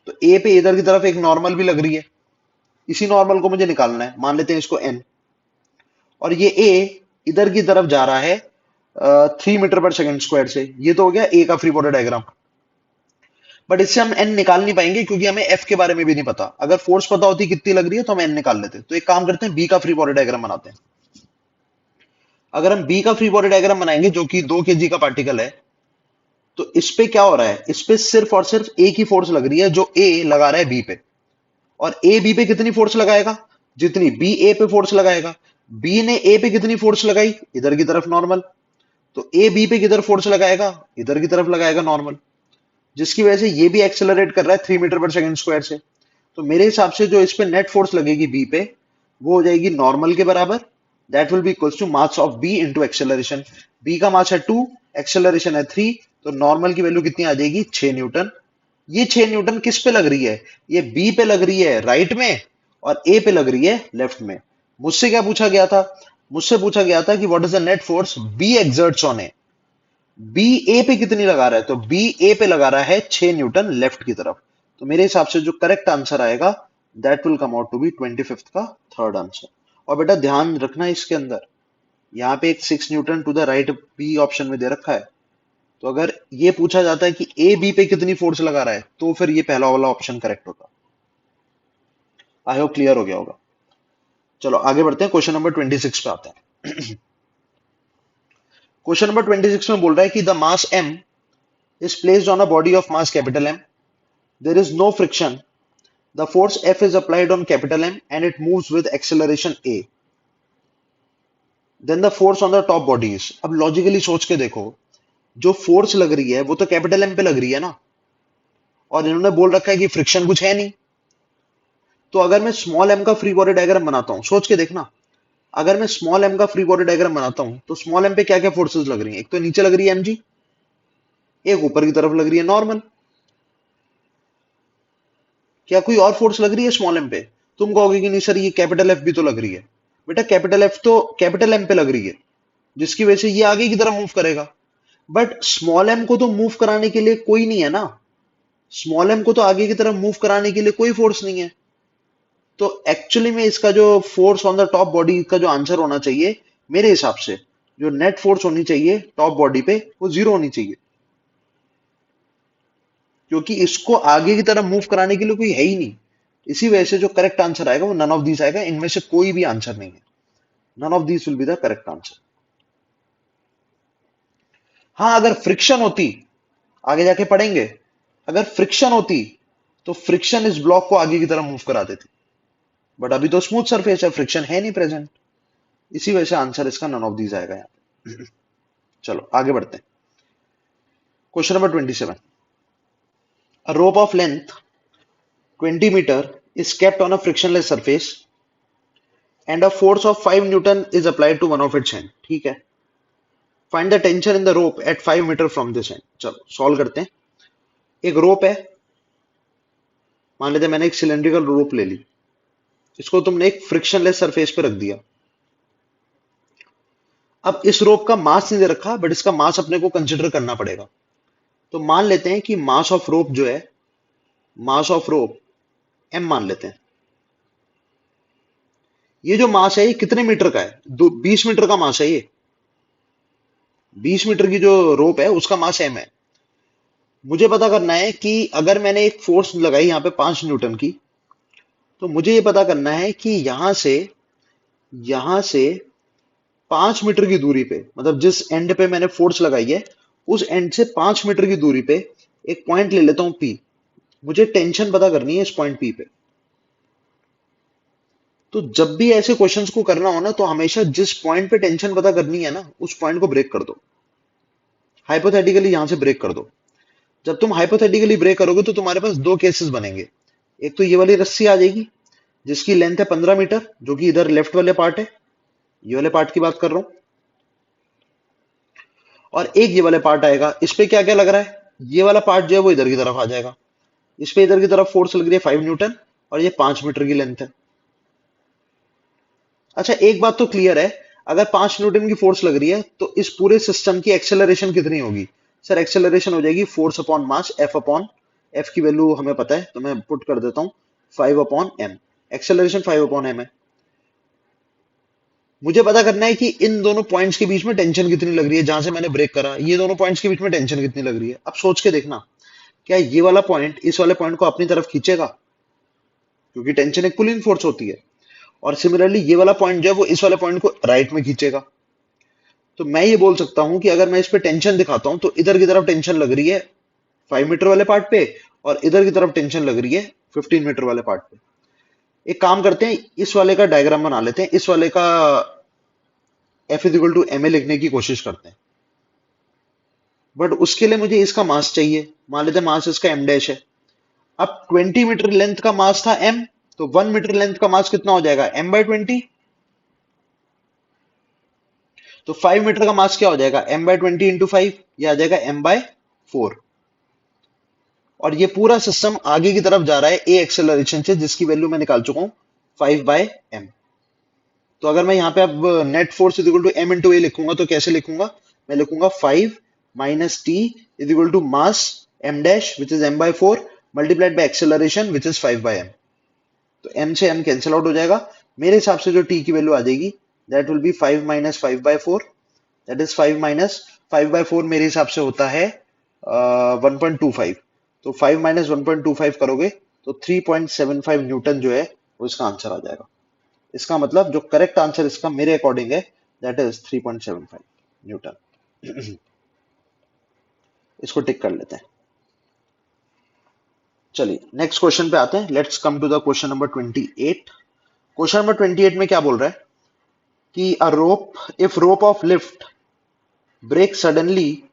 तो ए पे इधर की तरफ एक नॉर्मल भी लग रही है, इसी नॉर्मल को मुझे निकालना है, मान लेते हैं इसको एन। और ये ए इधर की तरफ जा रहा है 3 मीटर पर सेकंड स्क्वायर से। ये तो हो गया ए का फ्री बॉडी डायग्राम। बट इससे हम एन निकाल नहीं पाएंगे क्योंकि हमें एफ के बारे में भी नहीं पता। अगर फोर्स पता होती कितनी लग रही है तो हम एन निकाल लेते। तो एक काम करते हैं, बी का फ्री बॉडी डायग्राम बनाते हैं। अगर हम बी का फ्री बॉडी डायग्राम बनाएंगे जो कि 2 kg का पार्टिकल है, तो इस पे क्या हो रहा है? इस पे सिर्फ और सिर्फ ए की फोर्स लग रही है जो ए लगा रहा है बी पे। और ए बी पे कितनी फोर्स लगाएगा? जितनी बी ए पे फोर्स लगाएगा। बी ने ए पे कितनी फोर्स लगाई? इधर की तरफ नॉर्मल। तो ए बी पे किधर फोर्स लगाएगा? इधर की तरफ लगाएगा नॉर्मल। जिसकी वजह से ये भी एक्सेलरेट कर रहा है 3 मीटर पर सेकंड स्क्वायर से। तो मेरे हिसाब से जो इस पे नेट फोर्स लगेगी बी पे, वो हो जाएगी नॉर्मल के बराबर। That will be equals to mass of B into acceleration. B का मास है 2, एक्सेलरेशन है 3, तो नॉर्मल की वैल्यू कितनी आ जाएगी 6 न्यूटन। ये 6 न्यूटन किस पे लग रही है? ये बी पे लग रही है राइट में, और ए पे लग रही है लेफ्ट में। मुझसे क्या पूछा गया था? मुझसे पूछा गया था कि what is the net force B exerts on A. B A पे कितनी लगा रहा है? तो बी ए पे लगा रहा है 6 न्यूटन लेफ्ट की तरफ। तो मेरे हिसाब से जो करेक्ट आंसर आएगा that will come out to be 25th का थर्ड आंसर। और बेटा ध्यान रखना इसके अंदर, यहाँ पे एक 6 newton to the right B option में दे रखा है। तो अगर ये पूछा जाता है कि ए बी पे कितनी फोर्स लगा रहा है, तो फिर ये पहला वाला ऑप्शन करेक्ट होता। आई होप क्लियर हो गया होगा। चलो आगे बढ़ते हैं, क्वेश्चन नंबर 26 पे आते हैं। क्वेश्चन नंबर 26 में बोल रहा है कि the mass m is placed on a body of mass capital M. There is no friction. The force F is applied on capital M and it moves with acceleration A. Then the force on the top body is. अब लॉजिकली सोच के देखो, जो फोर्स लग रही है वो तो कैपिटल एम पे लग रही है ना, और इन्होंने बोल रखा है कि फ्रिक्शन कुछ है नहीं। तो अगर मैं स्मॉल एम का फ्री बॉडी डायग्राम बनाता हूं, सोच के देखना, अगर मैं स्मॉल एम का फ्री बॉडी डायग्राम बनाता हूं तो स्मॉल एम पे क्या क्या फोर्सेस लग रही हैं? एक तो नीचे लग रही है mg, एक ऊपर की तरफ लग रही है नॉर्मल। क्या कोई और फोर्स लग रही है स्मॉल एम पे? तुम कहोगे कि नहीं सर ये कैपिटल एफ भी तो लग रही है। बेटा कैपिटल एफ तो कैपिटल एम पे लग रही है, जिसकी वजह से ये आगे की तरफ मूव करेगा। बट स्मॉल एम को तो मूव कराने के लिए कोई नहीं है ना, स्मॉल एम को तो आगे की तरफ मूव कराने के लिए कोई फोर्स नहीं है। तो एक्चुअली में इसका जो force on the top body का जो आंसर होना चाहिए, मेरे हिसाब से जो नेट फोर्स होनी चाहिए टॉप बॉडी पे, वो 0 होनी चाहिए, क्योंकि इसको आगे की तरफ मूव कराने के लिए कोई है ही नहीं। इसी वजह से जो करेक्ट आंसर आएगा वो नन ऑफ दीस आएगा, इनमें से कोई भी आंसर नहीं है। None of these will be the correct answer. हाँ अगर फ्रिक्शन होती, आगे जाके पढ़ेंगे, अगर फ्रिक्शन होती तो फ्रिक्शन इस ब्लॉक को आगे की तरफ मूव करा देती। बट अभी तो स्मूथ सरफेस है, फ्रिक्शन है नहीं प्रेजेंट, इसी वजह से आंसर इसका नन ऑफ दीज आएगा यहाँ पे। चलो आगे बढ़ते हैं, question number 27। A rope of length 20 meter is kept on a frictionless surface and a force of 5 Newton is applied to one of its end. ठीक है, find the tension in the rope at 5 meter from this end. चलो सॉल्व करते हैं। एक रोप है, मान लेते हैं मैंने एक सिलेंड्रिकल रोप ले ली, इसको तुमने एक फ्रिक्शनलेस सरफेस पे रख दिया। अब इस रोप का मास नहीं दे रखा, बट इसका मास अपने को कंसिडर करना पड़ेगा। तो मान लेते हैं कि मास ऑफ रोप जो है, मास ऑफ रोप m मान लेते हैं। ये जो मास है ये कितने मीटर का है? 20 मीटर का मास है ये। 20 मीटर की जो रोप है उसका मास m है। मुझे पता करना है कि अगर मैंने एक फोर्स लगाई यहाँ पे 5 न्यूटन की, तो मुझे ये पता करना है कि यहां से 5 मीटर की दूरी पे, मतलब जिस एंड पे मैंने फोर्स लगाई है उस एंड से 5 मीटर की दूरी पे एक पॉइंट ले लेता हूं P। मुझे टेंशन पता करनी है इस पॉइंट P पे। तो जब भी ऐसे क्वेश्चंस को करना हो ना, तो हमेशा जिस पॉइंट पे टेंशन पता करनी है ना, उस पॉइंट को ब्रेक कर दो, हाइपोथेटिकली यहां से ब्रेक कर दो। जब तुम हाइपोथेटिकली ब्रेक करोगे तो तुम्हारे पास दो केसेस बनेंगे। एक तो ये वाली रस्सी आ जाएगी जिसकी लेंथ है 15 मीटर, जो कि इधर लेफ्ट वाले पार्ट है, ये वाले पार्ट की बात कर रहा हूं। और एक ये वाले पार्ट आएगा, इस पे क्या क्या लग रहा है, ये वाला पार्ट जो है वो इधर की तरफ आ जाएगा। इस पे इधर की तरफ फोर्स लग रही है 5 न्यूटन, और ये 5 मीटर की लेंथ है। अच्छा एक बात तो क्लियर है, अगर 5 न्यूटन की फोर्स लग रही है तो इस पूरे सिस्टम की एक्सेलरेशन कितनी होगी? सर एक्सेलरेशन हो जाएगी फोर्स अपॉन मास, एफ की वैल्यू हमें पता है तो मैं पुट कर देता हूं 5/m। एक्सेलरेशन 5/m है। मुझे पता करना है कि इन दोनों पॉइंट्स के बीच में टेंशन कितनी लग रही है, जहां से मैंने ब्रेक करा ये दोनों पॉइंट्स के बीच में टेंशन कितनी लग रही है। अब सोच के देखना, क्या ये वाला पॉइंट इस वाले पॉइंट को अपनी तरफ खींचेगा? क्योंकि टेंशन एक पुलिंग फोर्स होती है। और सिमिलरली ये वाला पॉइंट जो है वो इस वाले पॉइंट को राइट में खींचेगा। तो मैं ये बोल सकता हूं कि अगर मैं इस पे टेंशन दिखाता हूं तो इधर की तरफ टेंशन लग रही है 5 मीटर वाले पार्ट पे, और इधर की तरफ टेंशन लग रही है 15 मीटर वाले पार्ट पे। एक काम करते हैं, इस वाले का डायग्राम बना लेते हैं, इस वाले का F = ma लिखने की कोशिश करते हैं। बट उसके लिए मुझे इसका मास चाहिए। मान लेते हैं मास इसका एम डैश है। अब 20 मीटर लेंथ का मास था एम, तो 1 मीटर लेंथ का मास कितना हो जाएगा, m/20। तो 5 मीटर का मास क्या हो जाएगा, m/20 इंटू 5, ये आ जाएगा m/4। और ये पूरा सिस्टम आगे की तरफ जा रहा है ए एक्सेलरेशन से, जिसकी वैल्यू मैं निकाल चुका हूं 5/m। तो अगर मैं यहाँ पे अब net force is equal to m into a लिखूंगा तो कैसे लिखूंगा, मैं लिखूंगा 5 - t is equal to mass m dash which is m/4 multiplied by acceleration which is 5/m। तो m से m कैंसिल आउट हो जाएगा। मेरे हिसाब से जो t की वैल्यू आ जाएगी that will B 5 - 5/4, that is 5 - 5/4 मेरे हिसाब से होता है 1.25। तो 5 - 1.25 करोगे तो 3.75 न्यूटन जो है वो इसका आंसर आ जाएगा। इसका मतलब जो करेक्ट आंसर इसका मेरे अकॉर्डिंग है दैट इज 3.75 न्यूटन। इसको टिक कर लेते हैं। चलिए नेक्स्ट क्वेश्चन पे आते हैं। Let's come to the question number 28। Question number 28 में क्या बोल रहा है कि a rope, if rope of lift breaks suddenly,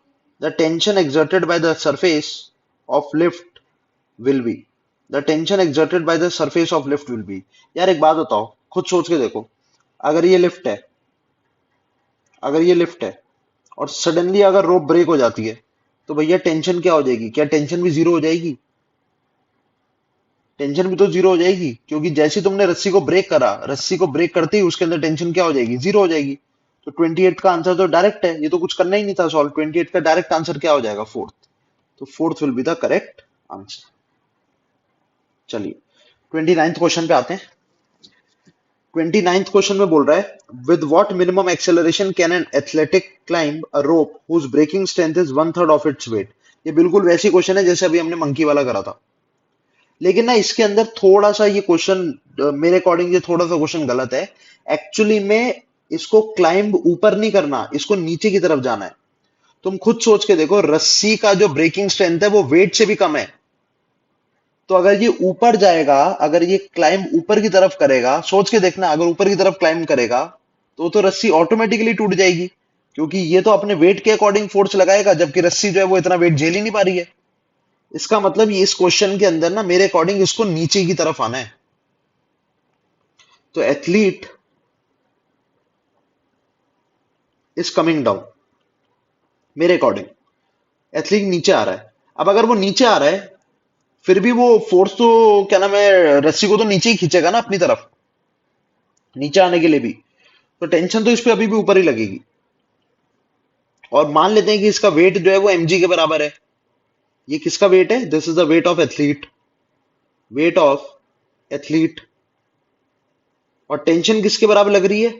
the tension exerted by the surface of lift will be, the tension exerted by the surface of lift will be। यार एक बात बताओ, खुद सोच के देखो, अगर ये लिफ्ट है, अगर ये लिफ्ट है और सडनली अगर रोप ब्रेक हो जाती है तो भैया टेंशन क्या हो जाएगी, क्या टेंशन भी जीरो हो जाएगी, टेंशन भी तो जीरो हो जाएगी, क्योंकि जैसे ही तुमने रस्सी को ब्रेक करा, रस्सी को ब्रेक करते ही उसके अंदर टेंशन क्या हो जाएगी, जीरो हो जाएगी। तो 28 का आंसर तो डायरेक्ट है, ये तो कुछ करना ही नहीं था सॉल्व। 28 का डायरेक्ट आंसर क्या हो जाएगा, फोर्थ। तो fourth will be the correct answer. चलिए 29th क्वेश्चन पे आते हैं। 29th क्वेश्चन में बोल रहा है with what minimum acceleration can an athletic climb a rope whose breaking strength is 1/3 of its weight. ये बिल्कुल वैसी क्वेश्चन है जैसे अभी हमने मंकी वाला करा था, लेकिन ना इसके अंदर थोड़ा सा ये क्वेश्चन मेरे अकॉर्डिंग ये थोड़ा सा क्वेश्चन गलत है। एक्चुअली में इसको क्लाइंब ऊपर नहीं करना, इसको नीचे की तरफ जाना है। तुम खुद सोच के देखो, रस्सी का जो ब्रेकिंग स्ट्रेंथ है वो वेट से भी कम है। तो अगर ये ऊपर जाएगा, अगर ये क्लाइंब ऊपर की तरफ करेगा, सोच के देखना, अगर ऊपर की तरफ क्लाइंब करेगा तो रस्सी ऑटोमेटिकली टूट जाएगी, क्योंकि ये तो अपने वेट के अकॉर्डिंग फोर्स लगाएगा, जबकि रस्सी जो है वो इतना वेट झेल ही नहीं पा रही है। इसका मतलब ये इस क्वेश्चन के अंदर ना मेरे अकॉर्डिंग इसको नीचे की तरफ आना है। तो एथलीट इज कमिंग डाउन, मेरे अकॉर्डिंग एथलीट नीचे आ रहा है। अब अगर वो नीचे आ रहा है, फिर भी वो फोर्स तो क्या नाम है, रस्सी को तो नीचे ही खींचेगा ना अपनी तरफ, नीचे आने के लिए भी। तो टेंशन तो इस पे अभी भी ऊपर ही लगेगी। और मान लेते हैं कि इसका वेट जो है वो mg के बराबर है। ये किसका वेट है, this is the weight of athlete, weight of athlete. और टेंशन किसके बराबर लग रही है,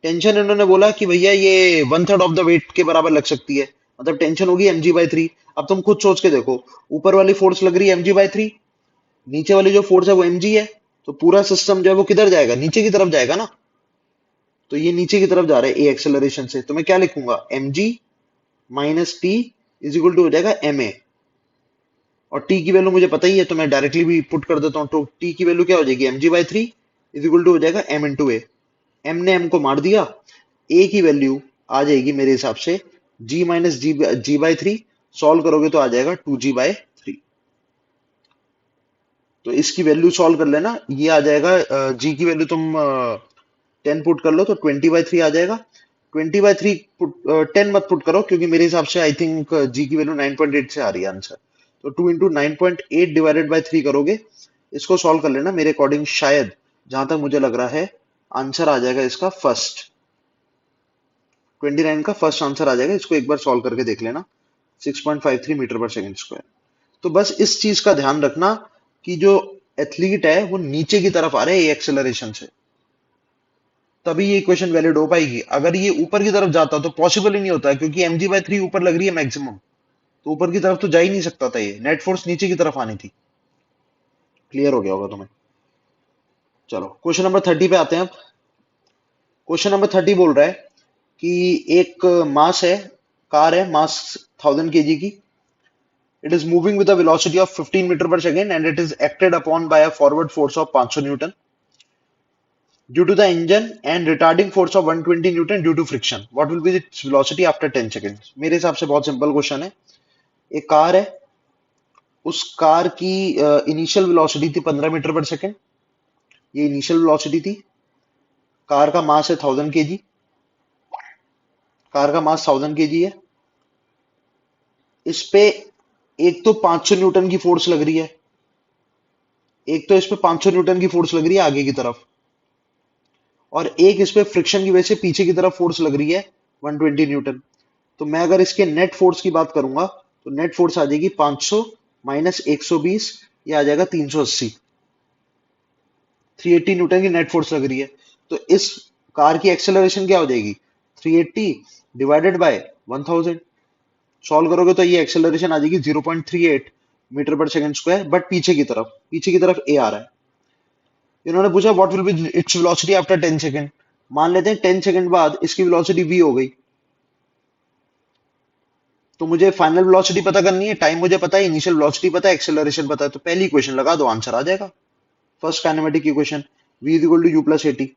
टेंशन इन्होंने बोला कि भैया ये 1/3 ऑफ द वेट के बराबर लग सकती है, मतलब टेंशन होगी mg/3। अब तुम खुद सोच के देखो, ऊपर वाली फोर्स लग रही है mg/3, नीचे वाली जो फोर्स है वो mg है, तो पूरा सिस्टम जो है वो किधर जाएगा, नीचे की तरफ जाएगा ना। तो ये नीचे की तरफ जा रहा है ए एक्सेलरेशन से, तो मैं क्या लिखूंगा, mg - t is equal to हो जाएगा ma। और टी की वैल्यू मुझे पता ही है, तो मैं डायरेक्टली भी पुट कर देता हूँ। तो टी की वैल्यू क्या हो जाएगी, mg/3 इज इक्वल टू हो जाएगा m इंटू ए। m ने m को मार दिया, a की वैल्यू आ जाएगी मेरे हिसाब से g - g/3, सॉल्व करोगे तो आ जाएगा 2g/3। तो इसकी वैल्यू सॉल्व कर लेना, ये आ जाएगा g की वैल्यू तुम 10 पुट कर लो तो 20/3 आ जाएगा। 20/3 10 मत पुट करो, क्योंकि मेरे हिसाब से आई थिंक जी की वैल्यू 9.8 से आ रही है आंसर। तो 2 इंटू 9.8 डिवाइडेड बाई 3 करोगे, इसको सॉल्व कर लेना। मेरे अकॉर्डिंग शायद, जहां तक मुझे लग रहा है, आंसर आ जाएगा इसका फर्स्ट, 29 का फर्स्ट आंसर आ जाएगा। इसको एक बार सॉल्व करके देख लेना, 6.53 मीटर पर सेकंड स्क्वायर। तो बस इस चीज का ध्यान रखना कि जो एथलीट है वो नीचे की तरफ आ रहे हैं एक्सेलरेशन से, तभी ये इक्वेशन वैलिड हो पाएगी। अगर ये ऊपर की तरफ जाता तो पॉसिबल ही नहीं होता, क्योंकि mg/3 ऊपर लग रही है मैक्सिमम, तो ऊपर की तरफ तो जा ही नहीं सकता था, ये नेट फोर्स नीचे की तरफ आनी थी। क्लियर हो गया होगा तुम्हें। चलो क्वेश्चन नंबर 30 पे आते हैं अब। क्वेश्चन नंबर 30 बोल रहा है कि एक मास है, कार है, मास 1000 kg की। It is moving with a velocity of 15 metre पर second and it is acted upon by a forward force of 500 newton. Due to the engine and retarding force of 120 newton due to friction, what will be its velocity after 10 seconds. मेरे हिसाब से बहुत सिंपल क्वेश्चन है। एक कार है, उस कार की इनिशियल वेलोसिटी थी 15 मीटर पर सेकंड। ये इनिशियल वेलोसिटी थी। कार का मास है 1000 kg। कार का मास 1000 kg है। इस पे एक तो 500 न्यूटन की फोर्स लग रही है। एक तो इस पे 500 न्यूटन की फोर्स लग रही है आगे की तरफ, और एक इस पे फ्रिक्शन की वजह से पीछे की तरफ फोर्स लग रही है 120 न्यूटन। तो मैं अगर इसके नेट फोर्स की बात करूंगा तो नेट फोर्स आ जाएगी 500 माइनस 120, ये आ जाएगा 380। 380 न्यूटन की नेट फोर्स लग रही है। तो इस कार की एक्सेलरेशन क्या हो जाएगी, 380 डिवाइडेड बाय 1000। सॉल्व करोगे तो ये एक्सेलरेशन आ जाएगी 0.38 मीटर पर सेकंड स्क्वायर, बट पीछे की तरफ ए आ रहा है। इन्होंने पूछा what will be its velocity after 10 second. मान लेते हैं 10 सेकंड बाद इसकी वेलोसिटी v हो गई। तो मुझे फाइनल वेलोसिटी पता करनी है, टाइम मुझे पता है, इनिशियल वेलोसिटी पता है, एक्सेलरेशन पता है, तो पहली इक्वेशन लगा दो, आंसर आ जाएगा। First kinematic equation, v is equal to u plus a t.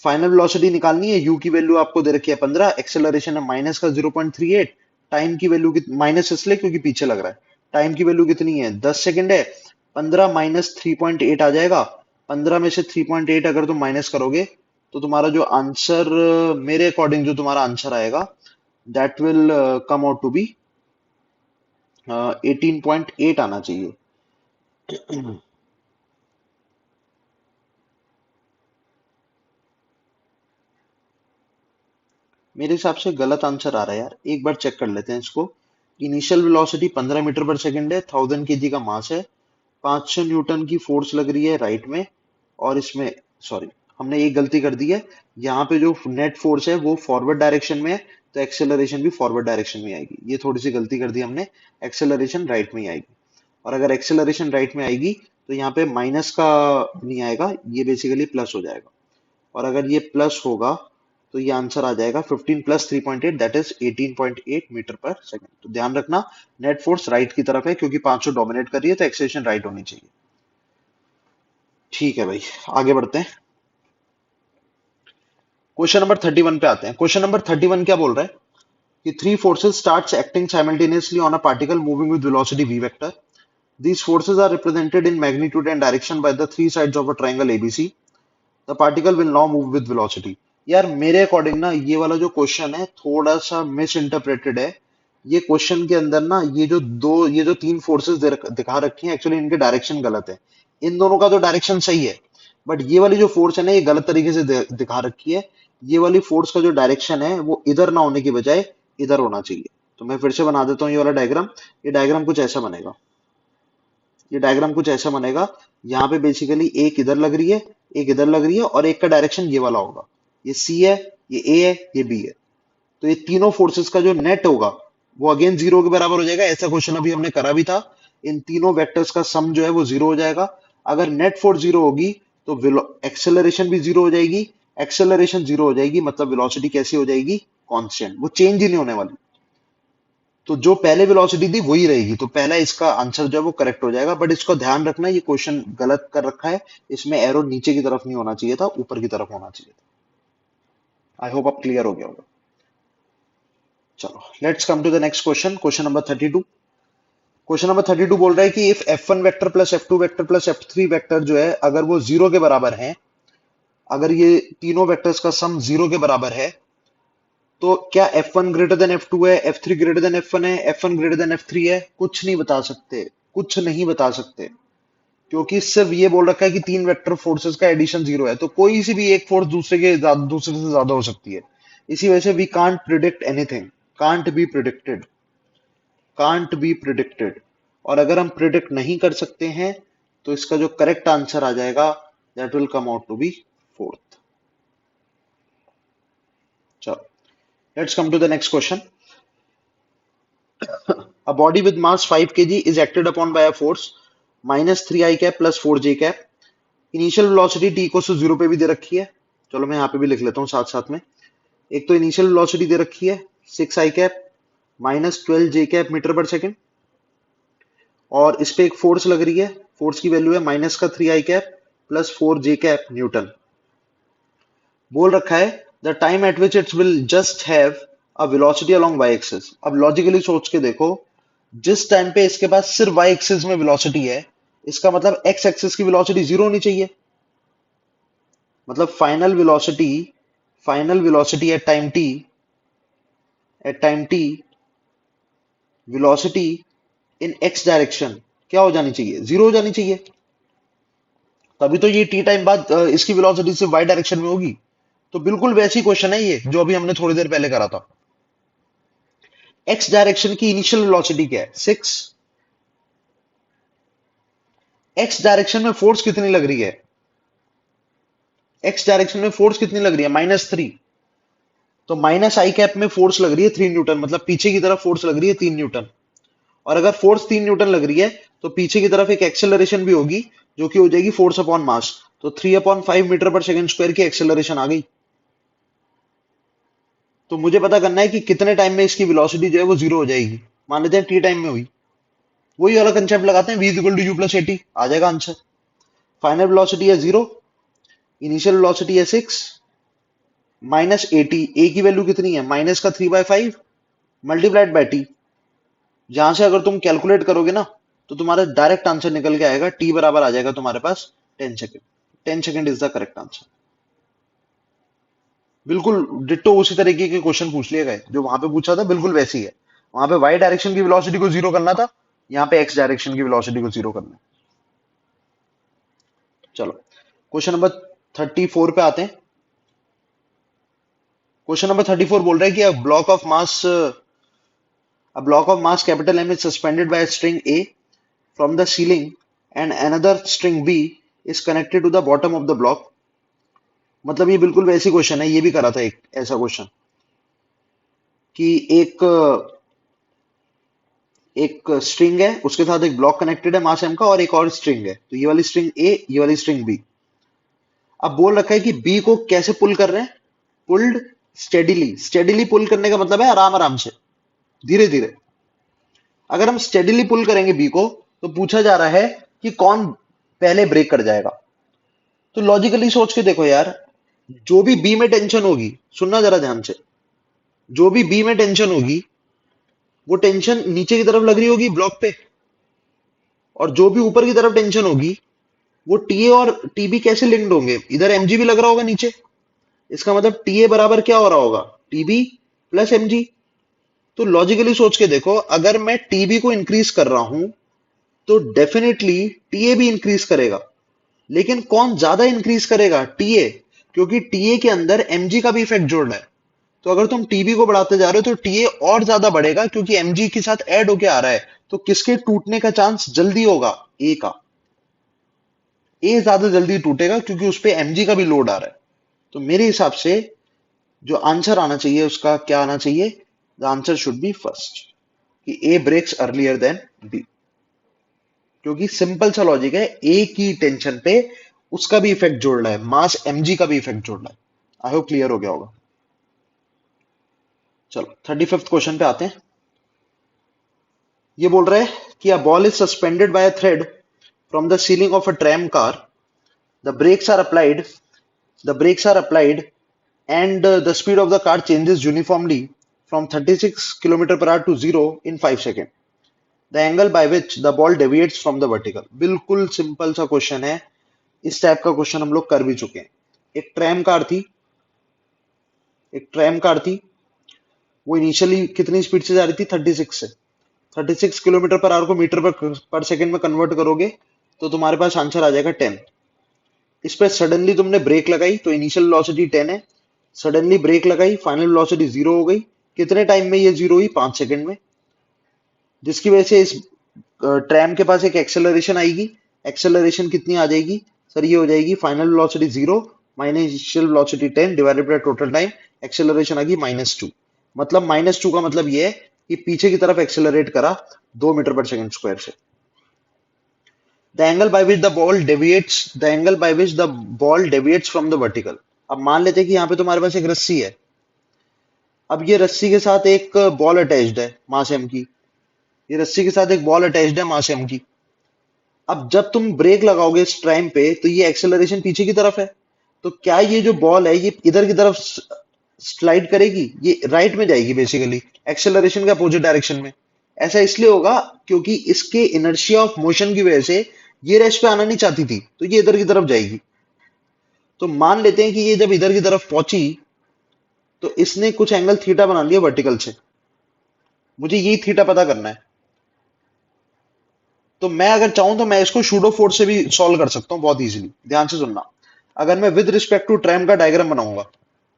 Final velocity निकालनी है, u की वैल्यू आपको दे रखी है 15, एक्सेलरेशन है माइनस का 0.38, टाइम की वैल्यू माइनस इसलिए क्योंकि पीछे लग रहा है। टाइम की वैल्यू कितनी है, 10 सेकंड है। 15 माइनस 3.8 आ जाएगा। 15 में से 3.8 अगर तुम माइनस करोगे तो तुम्हारा जो आंसर, मेरे अकॉर्डिंग जो तुम्हारा आंसर आएगा, that will come out to be 18.8 आना चाहिए। मेरे हिसाब से गलत आंसर आ रहा है यार, एक बार चेक कर लेते हैं इसको। इनिशियल वेलोसिटी 15 मीटर पर सेकंड है, 1000 kg का मास है, 500 न्यूटन की फोर्स लग रही है राइट में, और इसमें, सॉरी, हमने एक गलती कर दी है। यहाँ पे जो नेट फोर्स है वो फॉरवर्ड डायरेक्शन में है, तो एक्सेलरेशन भी फॉरवर्ड डायरेक्शन में आएगी। ये थोड़ी सी गलती कर दी हमने, एक्सेलरेशन राइट में ही आएगी। और अगर एक्सेलरेशन राइट में आएगी तो यहाँ पे माइनस का नहीं आएगा, ये बेसिकली प्लस हो जाएगा। और अगर ये प्लस होगा तो ये आंसर आ जाएगा 15 प्लस 3.8, दैट इज 18.8 मीटर पर सेकंड। तो ध्यान रखना, नेट फोर्स राइट की तरफ है क्योंकि 500 डोमिनेट कर रही है, तो एक्सेलरेशन राइट होनी चाहिए। ठीक है भाई, आगे बढ़ते हैं। क्वेश्चन नंबर 31 पे आते हैं। क्वेश्चन नंबर 31 क्या बोल रहा है कि three forces starts acting simultaneously on a particle moving with velocity v vector. These forces are represented in magnitude and direction by the three sides of a triangle ABC. The particle will now move with velocity. यार मेरे अकॉर्डिंग ना ये वाला जो क्वेश्चन है थोड़ा सा मिस इंटरप्रेटेड है। ये क्वेश्चन के अंदर ना ये जो तीन फोर्सेस दिखा रखी हैं, एक्चुअली इनके डायरेक्शन गलत है। इन दोनों का तो डायरेक्शन सही है, बट ये वाली जो फोर्स है ना ये गलत तरीके से दिखा रखी है। ये वाली फोर्स का जो डायरेक्शन है वो इधर ना होने की बजाय इधर होना चाहिए। तो मैं फिर से बना देता हूँ ये वाला डायग्राम। ये डायग्राम कुछ ऐसा बनेगा। ये डायग्राम कुछ ऐसा बनेगा, यहाँ पे बेसिकली एक इधर लग रही है, एक इधर लग रही है, और एक का डायरेक्शन ये वाला होगा। ये सी है, ये ए है, ये बी है। तो ये तीनों फोर्सेस का जो नेट होगा वो अगेन जीरो के बराबर हो जाएगा। ऐसा क्वेश्चन अभी हमने करा भी था। इन तीनों वेक्टर्स का सम जो है वो जीरो हो जाएगा। अगर नेट फोर्स जीरो होगी तो एक्सेलरेशन भी जीरो हो जाएगी। एक्सेलरेशन जीरो हो जाएगी मतलब वेलोसिटी कैसी हो जाएगी, कांस्टेंट, वो चेंज ही नहीं होने वाली। तो जो पहले वेलोसिटी थी वही रहेगी, तो पहला इसका आंसर जो है वो करेक्ट हो जाएगा। बट इसको ध्यान रखना, ये क्वेश्चन गलत कर रखा है। इसमें एरो नीचे की तरफ नहीं होना चाहिए था, ऊपर की तरफ होना चाहिए था। आई होप अब क्लियर हो गया होगा। चलो let's come to the next question, question number 32। Question number 32 बोल रहा है कि if F1 vector plus F2 vector plus F3 vector जो है अगर वो जीरो के बराबर है, अगर ये तीनों वेक्टर्स का सम जीरो के बराबर है, तो क्या F1 ग्रेटर देन F2 है, F3 ग्रेटर देन F1 है, F1 ग्रेटर देन F3 है? कुछ नहीं बता सकते, कुछ नहीं बता सकते, क्योंकि सिर्फ ये बोल रखा है कि तीन वेक्टर फोर्सेस का एडिशन जीरो है। तो कोई सी भी एक फोर्स दूसरे से ज्यादा हो सकती है। इसी वजह से we can't predict anything, can't be predicted, can't be predicted. और अगर हम प्रिडिक्ट नहीं कर सकते हैं तो इसका जो करेक्ट आंसर आ जाएगा that will come out to be fourth. चलो let's come to the next question. A body with mass 5 kg is acted upon by a force minus 3 i cap plus 4 j cap. Initial velocity t equal to 0 पे भी दे रखी है। चलो मैं यहाँ पे भी लिख लेता हूँ साथ साथ में। एक तो इनिशियल वेलोसिटी दे रखी है 6 i cap minus 12 j cap metre पर सेकंड, और इस पे एक फोर्स लग रही है, फोर्स की वैल्यू है माइनस का 3 i cap plus 4 j cap newton. बोल रखा है the time at which it's will just have a velocity along Y axis. अब लॉजिकली सोच के देखो, जिस टाइम पे इसके पास सिर्फ वाई एक्सिस में वेलोसिटी है, इसका मतलब एक्स एक्सिस की वेलोसिटी जीरो होनी चाहिए। मतलब final velocity at time T velocity in x direction क्या हो जानी चाहिए? जीरो हो जानी चाहिए। तभी तो ये टी टाइम बाद इसकी वेलोसिटी सिर्फ वाई डायरेक्शन में होगी। तो बिल्कुल वैसी क्वेश्चन है ये जो अभी हमने थोड़ी देर पहले करा था। एक्स डायरेक्शन की इनिशियल वेलोसिटी क्या है? 6। एक्स डायरेक्शन में फोर्स कितनी लग रही है? एक्स डायरेक्शन में फोर्स कितनी लग रही है? -3। तो माइनस आई कैप में फोर्स लग रही है 3 न्यूटन, मतलब पीछे की तरफ फोर्स लग रही है 3 न्यूटन। और अगर फोर्स 3 न्यूटन लग रही है तो पीछे की तरफ एक एक्सेलरेशन भी होगी, जो कि हो जाएगी फोर्स अपॉन मास। तो 3/5 मीटर पर सेकंड स्क्वायर की एक्सेलरेशन आ गई। तो मुझे पता करना है कि कितने टाइम में इसकी वेलोसिटी जो है वो जीरो हो जाएगी। मान लेते हैं टी टाइम में हुई। वही वाला कंसेप्ट लगाते हैं, v equal to u plus a t, आ जाएगा आंसर। फाइनल वेलोसिटी है जीरो, इनिशियल वेलोसिटी है 6, माइनस ए टी। ए की वैल्यू कितनी है? माइनस का 3/5 मल्टीप्लाइड बाई टी। जहां से अगर तुम कैलकुलेट करोगे ना, तो तुम्हारा डायरेक्ट आंसर निकल के आएगा, टी बराबर आ जाएगा तुम्हारे पास 10 second. 10 second is the correct answer. बिल्कुल डिट्टो उसी तरीके के क्वेश्चन पूछ लिए गए जो वहां पे पूछा था, बिल्कुल वैसी है। वहां पे वाई डायरेक्शन की वेलोसिटी को जीरो करना था, यहाँ पे एक्स डायरेक्शन की वेलोसिटी को जीरो करना है। चलो क्वेश्चन नंबर 34 पे आते हैं। क्वेश्चन नंबर 34 बोल रहा है कि a block of mass capital M is suspended by a string A from the ceiling and another string B is connected to the bottom of the block। मतलब ये बिल्कुल वैसी क्वेश्चन है, ये भी करा था एक ऐसा क्वेश्चन कि एक एक स्ट्रिंग है, उसके साथ एक ब्लॉक कनेक्टेड है मास m का, और एक और स्ट्रिंग है। तो ये वाली स्ट्रिंग A, ये वाली स्ट्रिंग B। अब बोल रखा है कि B को कैसे पुल कर रहे हैं? Pulled steadily. स्टेडिली पुल करने का मतलब है आराम आराम से, धीरे धीरे। अगर हम स्टेडिली पुल करेंगे बी को, तो पूछा जा रहा है कि कौन पहले ब्रेक कर जाएगा। तो लॉजिकली सोच के देखो यार, जो भी बी में टेंशन होगी, सुनना जरा ध्यान से, जो भी बी में टेंशन होगी वो टेंशन नीचे की तरफ लग रही होगी ब्लॉक पे, और जो भी ऊपर की तरफ टेंशन होगी वो टीए और टीबी कैसे लिंक्ड होंगे? इधर एमजी भी लग रहा होगा नीचे। इसका मतलब टीए बराबर क्या हो रहा होगा? TB plus MG. तो लॉजिकली सोच के देखो, अगर मैं टीबी को इंक्रीज कर रहा हूं तो डेफिनेटली टीए भी इंक्रीज करेगा। लेकिन कौन ज्यादा इंक्रीज करेगा? टीए, क्योंकि टीए के अंदर एमजी का भी इफेक्ट जोड़ रहा है। तो अगर तुम टीबी को बढ़ाते जा रहे हो तो टीए और ज्यादा बढ़ेगा, क्योंकि एमजी के साथ ऐड होके आ रहा है। तो किसके टूटने का चांस जल्दी होगा? ए का। ए ज्यादा जल्दी टूटेगा क्योंकि उस पे एमजी का भी लोड आ रहा है। तो मेरे हिसाब से जो आंसर आना चाहिए उसका क्या आना चाहिए? The answer should be first, कि ए ब्रेक्स अर्लियर देन बी। क्योंकि सिंपल सा लॉजिक है, ए की टेंशन पे उसका भी इफेक्ट जोड़ रहा है, मास एमजी का भी इफेक्ट जोड़ रहा है। आई होप क्लियर हो गया होगा। चलो 35th क्वेश्चन पे आते हैं। ये बोल रहा है कि a ball is suspended by a thread from the ceiling of a tram car. The brakes are applied the brakes are applied and the speed of the car changes uniformly from 36 km per hour to 0 in 5 seconds. The angle by which the ball deviates from the vertical। बिल्कुल सिंपल सा क्वेश्चन है। इस टाइप का क्वेश्चन हम लोग कर भी चुके हैं। एक ट्रैम कार थी, एक ट्रैम कार थी। वो इनिशियली कितनी स्पीड से जा रही थी? 36 से। 36 किलोमीटर पर आवर को मीटर पर सेकंड में कन्वर्ट करोगे तो तुम्हारे पास आंसर आ जाएगा 10। इस पे सडनली तुमने ब्रेक लगाई तो इनिशियल वेलोसिटी 10 है। सडनली ब्रेक लगाई, फाइनल वेलोसिटी जीरो हो गई। कितने टाइम में ये जीरो हुई? 5 सेकंड में। जिसकी वजह से इस ट्रैम के पास एक एक्सेलरेशन आएगी। एक्सेलरेशन कितनी आ जाएगी? सर ये हो जाएगी final velocity zero minus initial velocity 10 divided by total time. Acceleration आ गई -2। मतलब -2 का मतलब ये है कि पीछे की तरफ एक्सेलरेट करा 2 मीटर पर सेकंड स्क्वायर से। The angle by which the ball deviates from the vertical. अब मान लेते हैं कि यहाँ पे तुम्हारे पास एक रस्सी है। अब ये रस्सी के साथ एक बॉल अटैच्ड है मास एम की। ये रस्सी के साथ एक बॉल अटैच्ड है मास एम की। अब जब तुम ब्रेक लगाओगे इस ट्रैम पे तो ये एक्सेलरेशन पीछे की तरफ है। तो क्या ये जो बॉल है ये इधर की तरफ स्लाइड करेगी? ये राइट में जाएगी बेसिकली, एक्सेलरेशन के अपोजिट डायरेक्शन में। ऐसा इसलिए होगा क्योंकि इसके इनर्शिया ऑफ मोशन की वजह से ये रेस्ट पे आना नहीं चाहती थी, तो ये इधर की तरफ जाएगी। तो मान लेते हैं कि ये जब इधर की तरफ पहुंची तो इसने कुछ एंगल थीटा बना लिया वर्टिकल से। मुझे यही थीटा पता करना है। तो मैं अगर चाहूं तो मैं इसको शूडो फोर्स से भी सॉल्व कर सकता हूं बहुत इजीली। ध्यान से सुनना। अगर मैं विद रिस्पेक्ट टू ट्रैम का डायग्राम बनाऊंगा,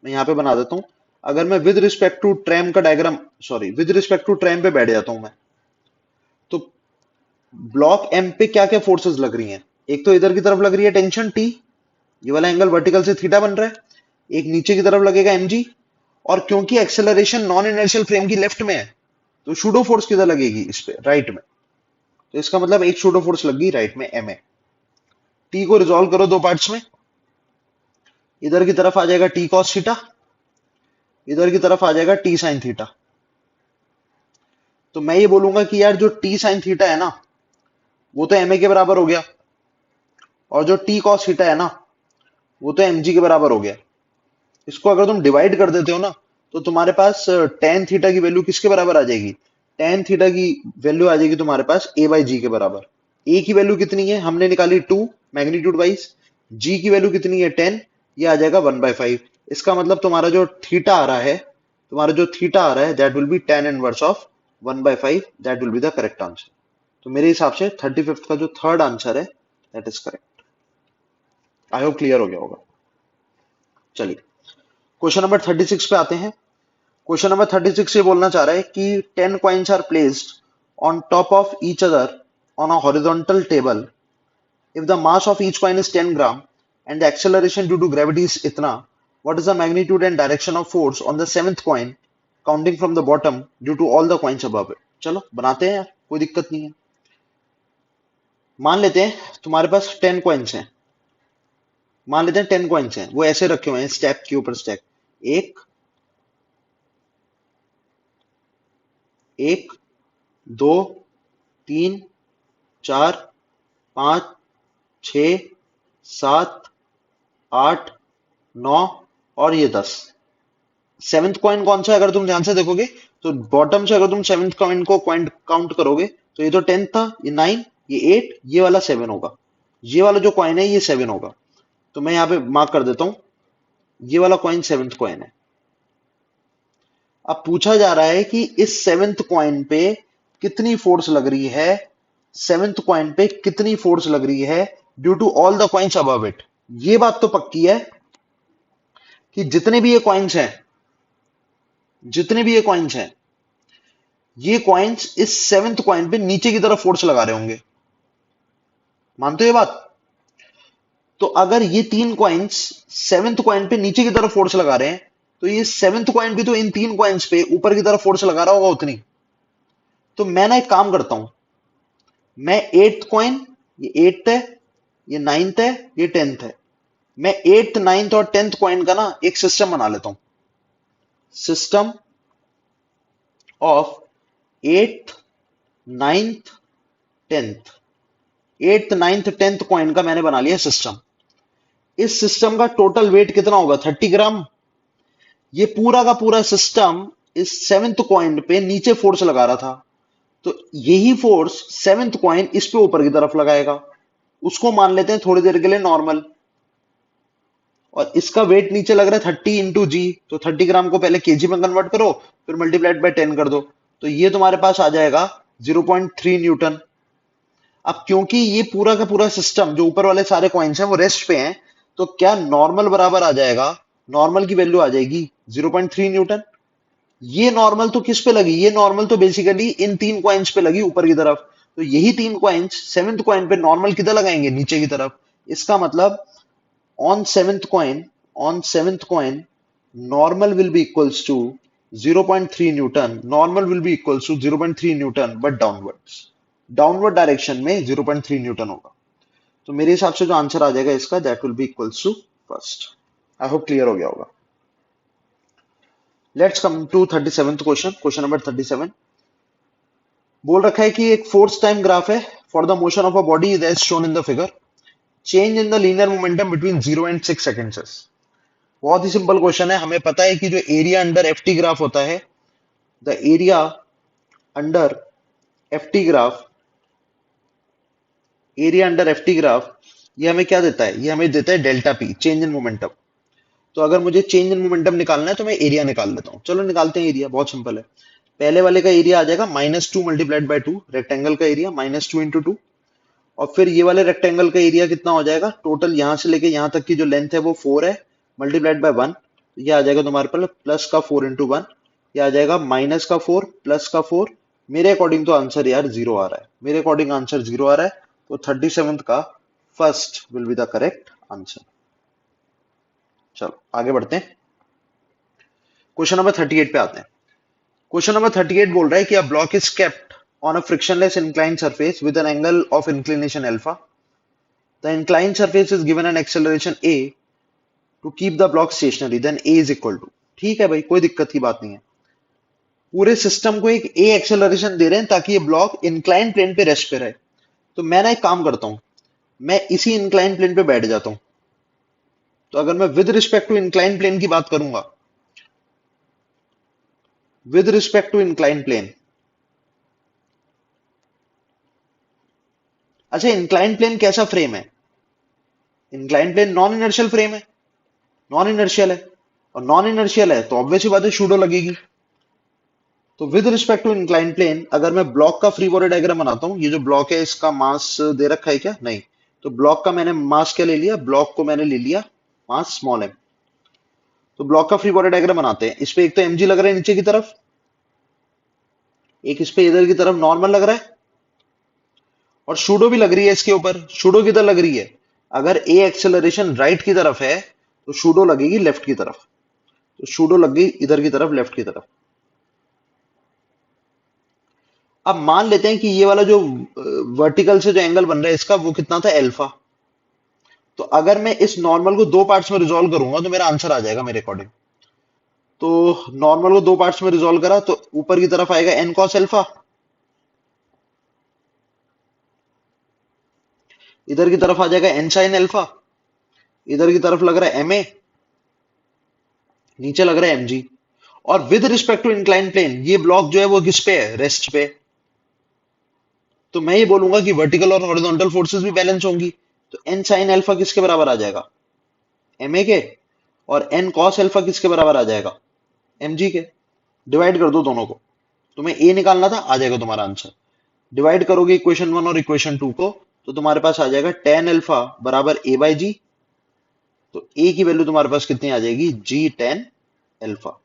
मैं यहां पे बना देता हूं। अगर मैं विद रिस्पेक्ट टू ट्रैम का diagram, sorry, with respect to tram पे बैठ जाता हूं मैं, तो ब्लॉक एम पे क्या क्या फोर्सेस लग रही हैं? एक तो इधर की तरफ लग रही है टेंशन टी, ये वाला एंगल वर्टिकल से थीटा बन रहा है। एक नीचे की तरफ लगेगा mg, और क्योंकि एक्सेलरेशन नॉन इनर्शियल फ्रेम की लेफ्ट में है, तो शूडो फोर्स किधर लगेगी? इस पे, राइट में। तो इसका मतलब एक शूडो फोर्स लग गई राइट में, ma। टी को रिजॉल्व करो दो पार्ट्स में। इधर की तरफ आ जाएगा टी कॉस थीटा, इधर की तरफ आ जाएगा टी साइन थीटा। तो मैं ये बोलूंगा कि यार जो टी साइन थीटा है ना, वो तो ma के बराबर हो गया, और जो टी कॉस थीटा है ना, वो तो mg के बराबर हो गया। इसको अगर तुम डिवाइड कर देते हो ना, तो तुम्हारे पास टेन थीटा की वैल्यू किसके बराबर आ जाएगी? टेन थीटा की वैल्यू आ जाएगी तुम्हारे पास a बाई जी के बराबर। ए की वैल्यू कितनी है? हमने निकाली 2 मैग्नीट्यूड वाइज। जी की वैल्यू कितनी है? 10। ये आ जाएगा 1/5। इसका मतलब तुम्हारा जो थीटा आ रहा है, that will B tan inverse of 1/5। That will be the correct answer. तो मेरे हिसाब से 35th का जो थर्ड आंसर है, that is correct. I hope clear हो गया होगा। चलिए क्वेश्चन नंबर 36 पे आते हैं। क्वेश्चन नंबर 36 ये बोलना चाह रहा है कि 10 coins are placed on top of each other on a horizontal table. If the mass of each coin is 10 gram and the acceleration due to gravity is itna, what is the magnitude and direction of force on the seventh coin counting from the bottom due to all the coins above it? चलो बनाते हैं यार, कोई दिक्कत नहीं है। मान लेते हैं तुम्हारे पास 10 coins हैं। मान लेते हैं 10 coins हैं, वो ऐसे रखे हुए हैं स्टैक के ऊपर स्टैक। एक, एक, दो, तीन, चार, पांच, छ, सात, आठ, नौ, और ये 10। सेवेंथ कॉइन कौन सा है? अगर तुम ध्यान से देखोगे तो बॉटम से अगर तुम सेवेंथ कॉइन को काउंट करोगे तो ये तो 10 था, ये 9, ये 8, ये वाला 7 होगा। ये वाला जो कॉइन है ये 7 होगा। तो मैं यहाँ पे मार्क कर देता हूं, ये वाला कॉइन सेवेंथ कॉइन है। अब पूछा जा रहा है कि इस सेवेंथ कॉइन पे कितनी फोर्स लग रही है, सेवेंथ कॉइन पे कितनी फोर्स लग रही है due to all the coins above it. ये बात तो पक्की है कि जितने भी ये कॉइन्स हैं, जितने भी ये कॉइन्स हैं, ये कॉइन्स इस सेवेंथ कॉइन पे नीचे की तरफ फोर्स लगा रहे होंगे। मानते हो ये बात? तो अगर ये तीन कॉइन्स सेवेंथ कॉइन पे नीचे की तरफ फोर्स लगा रहे हैं, तो ये सेवेंथ कॉइन भी तो इन तीन कॉइन्स पे ऊपर की तरफ फोर्स लगा रहा होगा उतनी। तो मैं ना एक काम करता हूं, मैं एट्थ कॉइन, ये एट्थ है, ये नाइन्थ है, ये टेंथ है, मैं एट्थ, नाइन्थ और टेंथ कॉइन का ना एक सिस्टम बना लेता हूं। System of eighth, ninth, tenth. Eighth, ninth, tenth coin का मैंने बना लिया सिस्टम। इस सिस्टम का टोटल वेट कितना होगा? 30 ग्राम। ये पूरा का पूरा सिस्टम इस सेवेंथ कॉइन पे नीचे फोर्स लगा रहा था, तो यही फोर्स सेवेंथ कॉइन इस पे ऊपर की तरफ लगाएगा। उसको मान लेते हैं थोड़ी देर के लिए नॉर्मल। और इसका वेट नीचे लग रहा है 30 इंटू जी, तो 30 ग्राम को पहले केजी में कन्वर्ट करो, फिर मल्टीप्लाइड बाय 10 कर दो, तो ये तुम्हारे पास आ जाएगा 0.3 न्यूटन। अब क्योंकि ये पूरा का पूरा सिस्टम, जो ऊपर वाले सारे कॉइन्स हैं वो रेस्ट पे हैं, तो क्या नॉर्मल बराबर आ जाएगा, नॉर्मल की वैल्यू आ जाएगी 0.3 न्यूटन। ये नॉर्मल तो किस पे लगी? ये नॉर्मल तो बेसिकली इन तीन कॉइन्स पे लगी ऊपर की तरफ। तो यही तीन कॉइन्स सेवेंथ कॉइन पे नॉर्मल किधर लगाएंगे? नीचे की तरफ। इसका मतलब on seventh coin normal will be equals to 0.3 newton, normal will be equals to 0.3 newton but downward direction में 0.3 न्यूटन होगा। तो मेरे हिसाब से जो आंसर आ जाएगा इसका, that will be equals to first. I hope clear हो गया होगा। Let's come to 37th question. Question number 37 बोल रखा है कि एक फोर्स टाइम ग्राफ है for the motion of a body is as shown in the figure. Change in the linear momentum between 0 and 6 seconds. बहुत ही सिंपल क्वेश्चन है। हमें पता है कि जो area under F T graph होता है, the area under F T graph, area under F T graph, ये हमें क्या देता है? ये हमें देता है delta P, change in momentum. तो अगर मुझे चेंज इन मोमेंटम निकालना है तो मैं एरिया निकाल लेता हूँ। चलो निकालते हैं एरिया, बहुत सिंपल है। पहले वाले का एरिया आ जाएगा -2 मल्टीप्लाइड बाय 2, रेक्टेंगल का एरिया -2 इंटू 2। और फिर ये वाले रेक्टेंगल का एरिया कितना हो जाएगा? टोटल यहां से लेके यहां तक की जो लेंथ है वो 4 है, मल्टीप्लाइड बाय 1। ये आ जाएगा तुम्हारे पास प्लस का 4 इंटू 1। ये आ जाएगा माइनस का 4 प्लस का 4। मेरे अकॉर्डिंग तो आंसर यार जीरो आ रहा है, मेरे अकॉर्डिंग आंसर जीरो आ रहा है। तो 37th का first will be the correct answer. चलो आगे बढ़ते हैं, क्वेश्चन नंबर 38 पे आते हैं। क्वेश्चन नंबर 38 बोल रहा है कि a block is kept on a frictionless inclined surface with an angle of inclination alpha. The inclined surface is given an acceleration a to keep the block stationary, then a is equal to. ठीक है भाई, कोई दिक्कत की बात नहीं है। पूरे सिस्टम को एक a एक्सेलरेशन दे रहे हैं ताकि ये ब्लॉक इंक्लाइंड प्लेन पे रेस्ट पे रहे। तो मैं ना एक काम करता हूं, मैं इसी इंक्लाइंड प्लेन पे बैठ जाता हूं। तो अगर मैं with respect to inclined plane की बात करूंगा, with respect to inclined plane, अच्छा इंक्लाइंड प्लेन कैसा फ्रेम है? Inclined plane non inertial frame है, नॉन इनर्शियल है। और नॉन इनर्शियल है तो ऑब्वियस बात है शूडो लगेगी। तो with respect to inclined plane अगर मैं ब्लॉक का फ्री बॉडी डायग्राम बनाता हूं, ये जो ब्लॉक है इसका मास दे रखा है क्या? नहीं। तो ब्लॉक का मैंने मास क्या ले लिया? ब्लॉक को मैंने ले लिया मास स्मॉल एम। तो ब्लॉक का फ्री बॉडी डायग्राम बनाते हैं। इस पे एक तो एमजी लग रहा है नीचे की तरफ, एक इस पे इधर की तरफ नॉर्मल लग रहा है, और शूडो भी लग रही है इसके ऊपर। शूडो किधर लग रही है? अगर ए एक्सेलरेशन राइट की तरफ है तो शूडो लगेगी लेफ्ट की तरफ। तो शूडो लग गई इधर की तरफ, लेफ्ट की तरफ। अब मान लेते हैं कि ये वाला जो वर्टिकल से जो एंगल बन रहा है इसका, वो कितना था? अल्फा। तो अगर मैं इस नॉर्मल को दो पार्ट्स में रिजॉल्व करूंगा तो मेरा आंसर आ जाएगा मेरे अकॉर्डिंग। तो नॉर्मल को दो पार्ट्स में रिजॉल्व करा तो ऊपर की तरफ आएगा एन कॉस अल्फा, इधर की तरफ आ जाएगा एन साइन अल्फा, इधर की तरफ लग रहा है एम ए, नीचे लग रहा है एमजी। और with respect to incline plane ये ब्लॉक जो है वो किस पे है? रेस्ट पे। तो मैं ये बोलूंगा कि वर्टिकल और हॉरिजॉन्टल फोर्सेस भी बैलेंस होंगी। तो एन साइन अल्फा किसके बराबर आ जाएगा? एम ए के। और एन कॉस अल्फा किसके बराबर आ जाएगा? एम जी के। डिवाइड कर दो दोनों को, तुम्हें ए निकालना था, आ जाएगा तुम्हारा आंसर। डिवाइड करोगे इक्वेशन 1 और इक्वेशन 2 को तो तुम्हारे पास आ जाएगा टेन अल्फा बराबर ए बाई जी। तो ए की वैल्यू तुम्हारे पास कितनी आ जाएगी? जी टेन अल्फा।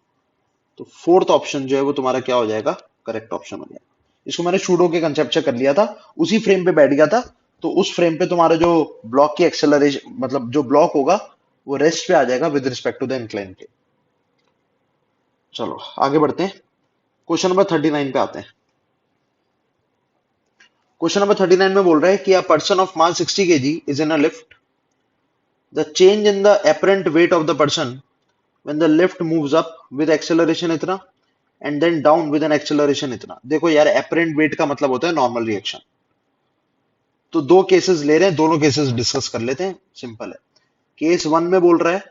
तो फोर्थ ऑप्शन जो है वो तुम्हारा क्या हो जाएगा? करेक्ट ऑप्शन हो जाएगा। इसको मैंने शूडो के कंसेप्ट से कर लिया था, उसी फ्रेम पे बैठ गया था। तो उस फ्रेम पे तुम्हारा जो ब्लॉक की एक्सेलरेशन, मतलब जो ब्लॉक होगा वो रेस्ट पे आ जाएगा with respect to the incline पे। चलो आगे बढ़ते हैं, क्वेश्चन नंबर 39 पे आते हैं। क्वेश्चन नंबर 39 में बोल रहा है कि a person of mass 60 kg is in a lift. The change in the apparent weight of the person when the lift moves up with acceleration इतना and then down with an acceleration इतना। देखो यार, apparent weight का मतलब होता है नॉर्मल रिएक्शन। तो दो केसेस ले रहे हैं, दोनों केसेस डिस्कस कर लेते हैं, सिंपल है। केस 1 में बोल रहा है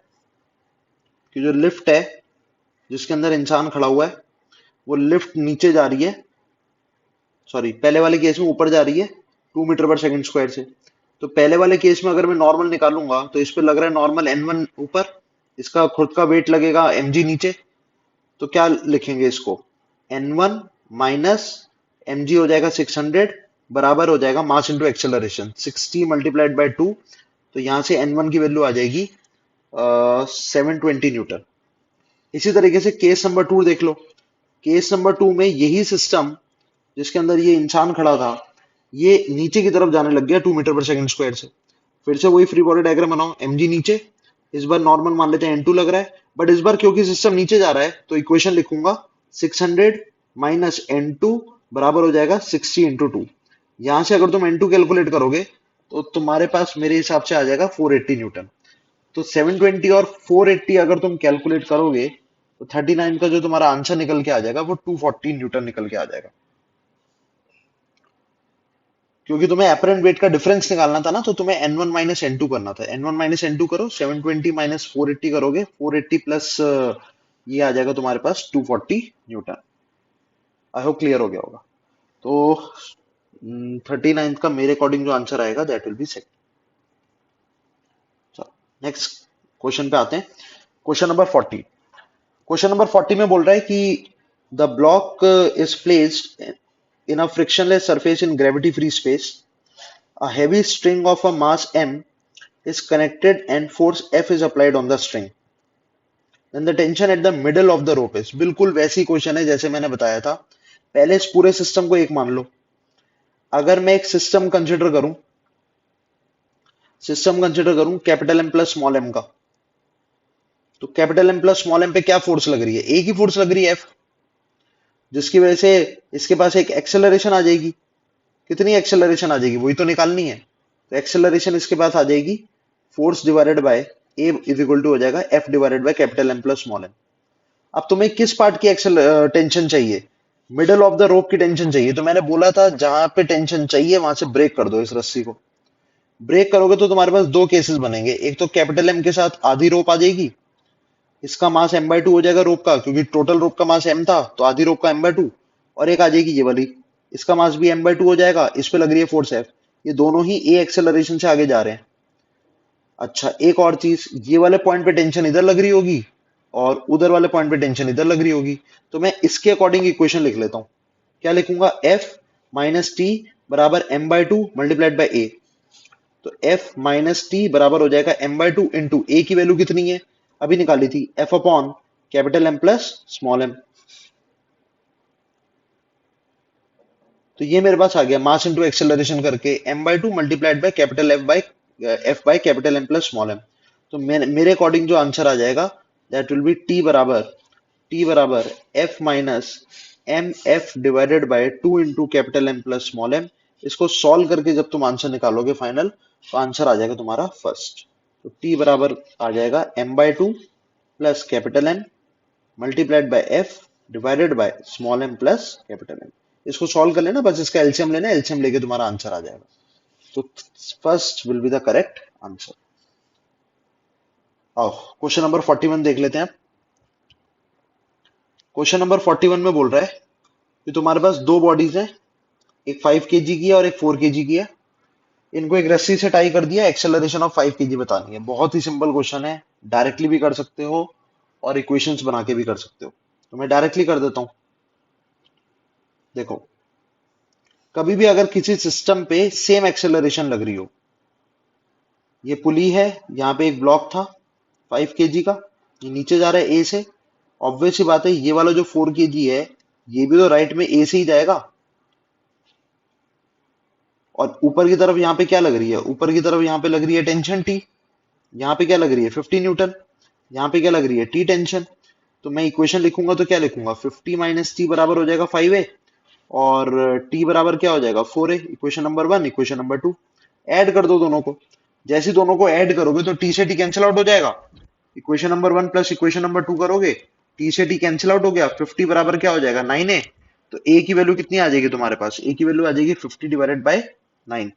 कि जो लिफ्ट है जिसके अंदर इंसान खड़ा हुआ है, वो लिफ्ट नीचे जा रही है, सॉरी पहले वाले केस में ऊपर जा रही है 2 मीटर पर सेकंड स्क्वायर से। तो पहले वाले केस में अगर मैं नॉर्मल निकालूंगा तो इस पे लग रहा है नॉर्मल n1 ऊपर, इसका खुद का वेट लगेगा mg नीचे। तो क्या लिखेंगे इसको? n1 माइनस mg हो जाएगा 600 बराबर हो जाएगा mass into acceleration 60 multiplied by 2। तो यहां से n1 की वैल्यू आ जाएगी 720 न्यूटन। इसी तरीके से केस नंबर 2 देख लो। केस नंबर 2 में यही सिस्टम जिसके अंदर ये इंसान खड़ा था, ये नीचे की तरफ जाने लग गया 2 मीटर पर सेकंड स्क्वायर से। फिर से वही फ्री बॉडी डायग्राम बनाओ, mg नीचे, इस बार नॉर्मल मान लेते हैं n2 लग रहा है, बट इस बार क्योंकि सिस्टम नीचे जा रहा है तो इक्वेशन लिखूंगा 600 माइनस n2 बराबर हो जाएगा 60 इंटू 2। यहां से अगर तुम n2 कैलकुलेट करोगे तो तुम्हारे पास मेरे हिसाब से आ जाएगा 480 न्यूटन। तो 720 और 480 अगर तुम कैलकुलेट करोगे तो 39 का जो तुम्हारा आंसर निकल के आ जाएगा वो 240 न्यूटन निकल के आ जाएगा। क्योंकि तुम्हें एपरेंट वेट का डिफरेंस निकालना था ना, तो तुम्हें N1 माइनस एन टू करना था। N1 माइनस एन टू करो, 720 माइनस 480 करोगे, 480 प्लस ये आ जाएगा तुम्हारे पास 240 न्यूटन। आई होप क्लियर हो गया होगा। तो 39 का मेरे अकॉर्डिंग जो आंसर आएगा दैट विल बी सेकंड। चलो नेक्स्ट क्वेश्चन पे आते हैं। Question number 40। क्वेश्चन नंबर 40 में बोल रहा है कि the block is placed in a frictionless surface in gravity free space. A heavy string of a mass m is connected and force F is applied on the string. Then the tension at the middle of the rope is। बिल्कुल वैसी क्वेश्चन है जैसे मैंने बताया था। पहले इस पूरे सिस्टम को एक मान लो। अगर मैं एक सिस्टम कंसिडर करूं capital M plus small M का, तो capital M plus small M पे क्या फोर्स लग रही है? एक ही फोर्स लग रही है एफ, जिसकी वजह से इसके पास एक एक्सेलरेशन आ जाएगी। कितनी एक्सेलरेशन आ जाएगी वही तो निकालनी है। तो एक्सेलरेशन इसके पास आ जाएगी force divided by a is equal to हो जाएगा F divided by capital M plus small M. अब तुम्हें किस पार्ट की टेंशन चाहिए? मिडल ऑफ द रोप की टेंशन चाहिए। तो मैंने बोला था जहां पे टेंशन चाहिए वहां से ब्रेक कर दो इस रस्सी को। ब्रेक करोगे तो तुम्हारे पास दो केसेस बनेंगे। एक तो कैपिटल एम के साथ आधी रोप आ जाएगी, इसका मास m/2 हो जाएगा रोप का, क्योंकि टोटल रोप का मास m था तो आधी रोप का m/2। और एक आ जाएगी ये वाली, इसका मास भी m/2 हो जाएगा, इस पे लग रही है फोर्स f। ये दोनों ही a एक्सेलरेशन से आगे जा रहे हैं। अच्छा एक और चीज, ये वाले पॉइंट पे टेंशन इधर लग रही होगी और उधर वाले पॉइंट पे टेंशन इधर लग रही होगी। तो मैं इसके अकॉर्डिंग इक्वेशन लिख लेता हूं। क्या लिखूंगा? F माइनस टी बराबर m/2 मल्टीप्लाइड बाय a। तो F माइनस टी बराबर हो जाएगा m/2 इंटू a की वैल्यू कितनी है अभी निकाली थी, F upon capital M plus small m। तो ये मेरे पास आ गया मास इंटू एक्सेलरेशन करके m/2 multiplied by capital F by capital M plus small m। तो मेरे अकॉर्डिंग जो आंसर आ जाएगा दैट विल बी टी बराबर F minus M F divided by 2 into capital M plus small m। इसको सॉल्व करके जब तुम आंसर निकालोगे फाइनल, तो आंसर आ जाएगा तुम्हारा फर्स्ट। तो टी बराबर आ जाएगा m/2 plus capital M multiplied by F divided by small m plus capital M। इसको सॉल्व कर लेना, बस इसका एलसीएम लेना, एलसीएम लेके तुम्हारा आंसर आ जाएगा। तो first will be the correct answer. आओ क्वेश्चन नंबर 41 देख लेते हैं। क्वेश्चन नंबर 41 में बोल रहा है कि तुम्हारे पास दो बॉडीज हैं, एक 5 केजी की है और एक 4 केजी की है। इनको एक रस्सी से टाई कर दिया, एक्सेलरेशन ऑफ 5 केजी बतानी है। बहुत ही सिंपल क्वेश्चन है, डायरेक्टली भी कर सकते हो और इक्वेशंस बना के भी कर सकते हो। तो मैं डायरेक्टली कर देता हूं। देखो कभी भी अगर किसी सिस्टम पे सेम एक्सेलरेशन लग रही हो, ये पुली है, यहाँ पे एक ब्लॉक था 5 केजी का, ये नीचे जा रहा है ए से। ऑब्वियस सी बात है ये वाला जो 4 केजी है ये भी तो राइट में ए से ही जाएगा। और ऊपर की तरफ यहाँ पे क्या लग रही है? ऊपर की तरफ यहाँ पे लग रही है टेंशन टी। यहाँ पे क्या लग रही है? 50 न्यूटन। यहाँ पे क्या लग रही है? T tension. तो मैं इक्वेशन लिखूंगा तो क्या लिखूंगा? 50 माइनस टी बराबर हो जाएगा 5a और टी बराबर क्या हो जाएगा? 4a। Equation number 1, equation number 2 add कर दो दोनों को। जैसे ही दोनों को ऐड करोगे तो टी से टी कैंसिल आउट हो जाएगा। Equation number 1 plus equation number 2 करोगे, टी से टी कैंसिल आउट हो गया। 50 बराबर क्या हो जाएगा? 9a। तो a की वैल्यू कितनी आ जाएगी तुम्हारे पास? a की वैल्यू आ जाएगी 50 डिवाइडेड बाय 9।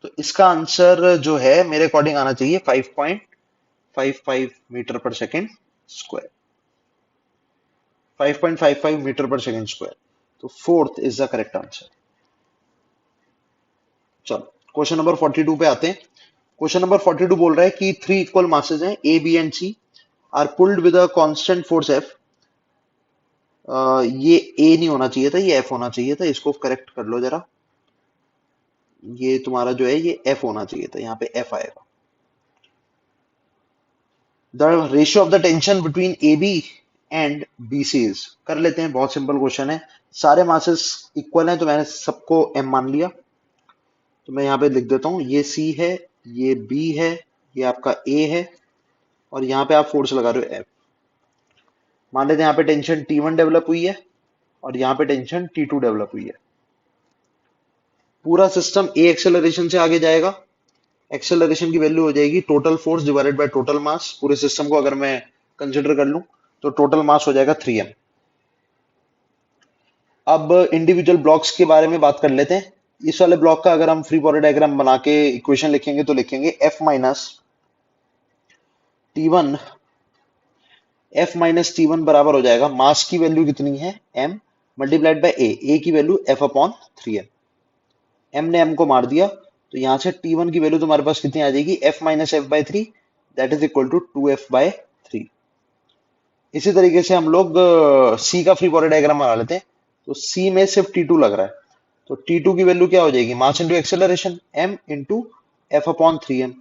तो इसका आंसर जो है मेरे अकॉर्डिंग आना चाहिए 5.55 मीटर पर सेकेंड स्क्वायर। 5.55 मीटर पर सेकेंड स्क्वायर। तो fourth is the correct answer. चलो क्वेश्चन नंबर 42 पे आते हैं। क्वेश्चन नंबर 42 बोल रहा है कि थ्री इक्वल मासेस हैं A B and C are pulled with a constant force F. ये ए नहीं होना चाहिए था, ये एफ होना चाहिए था। इसको करेक्ट कर लो जरा। ये तुम्हारा जो है ये एफ होना चाहिए था, यहाँ पे एफ आएगा। The ratio of the tension between A B and B C is. कर लेते हैं, बहुत सिंपल क्वेश्चन है। सारे मासेस इक्वल हैं तो मैंने सबको एम मान लिया। तो मैं यहाँ पे लिख देता हूँ, ये सी है, ये बी है, ये आपका ए है और यहाँ पे आप फोर्स लगा रहे हो एफ। मान लेते हैं यहाँ पे टेंशन T1 डेवलप हुई है और यहाँ पे टेंशन T2 डेवलप हुई है। पूरा सिस्टम ए एक्सेलरेशन से आगे जाएगा। एक्सेलरेशन की वैल्यू हो जाएगी total force divided by total mass. पूरे सिस्टम को अगर मैं कंसिडर कर लूं तो टोटल मास हो जाएगा 3m। अब इंडिविजुअल ब्लॉक्स के बारे में बात कर लेते हैं। इस वाले ब्लॉक का अगर हम फ्री बॉडी डायग्राम बना के इक्वेशन लिखेंगे तो लिखेंगे T1 F-T1 बराबर हो जाएगा, मास की वैल्यू कितनी है m मल्टीप्लाइड बाय ए की वैल्यू F/3m। m ने m को मार दिया तो यहां से T1 की वैल्यू तुम्हारे पास कितनी आ जाएगी, F-F/3, that is equal to 2F/3। इसी तरीके से हम लोग C का फ्री बॉडी डायग्राम बना लेते हैं। तो C में सिर्फ T2 लग रहा है, तो T2 की वैल्यू क्या हो जाएगी, mass into acceleration m into F/3m।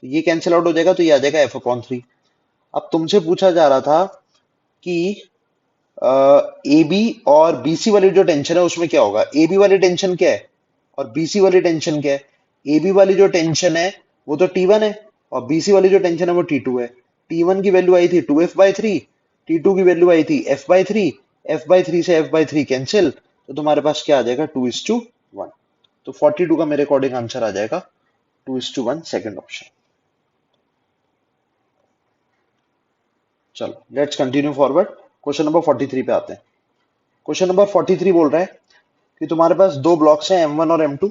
तो ये कैंसिल आउट हो जाएगा तो ये आ जाएगा F/3। अब तुमसे पूछा जा रहा था कि ए बी और बीसी वाली जो टेंशन है उसमें क्या होगा। ए बी वाली टेंशन क्या है और बीसी वाली टेंशन क्या है। ए बी वाली जो टेंशन है वो तो T1 है और बीसी वाली जो टेंशन है वो T2 है। T1 की वैल्यू आई थी 2F/3, T2 की वैल्यू आई थी F/3, F/3 से F/3 कैंसिल, तो तुम्हारे पास क्या आ जाएगा 2:1। तो 42 का मेरे अकॉर्डिंग आंसर आ जाएगा 2:1, सेकंड ऑप्शन। चलो let's continue forward, question number 43 पे आते हैं। क्वेश्चन नंबर 43 बोल रहा है कि तुम्हारे पास दो ब्लॉक्स हैं M1 और M2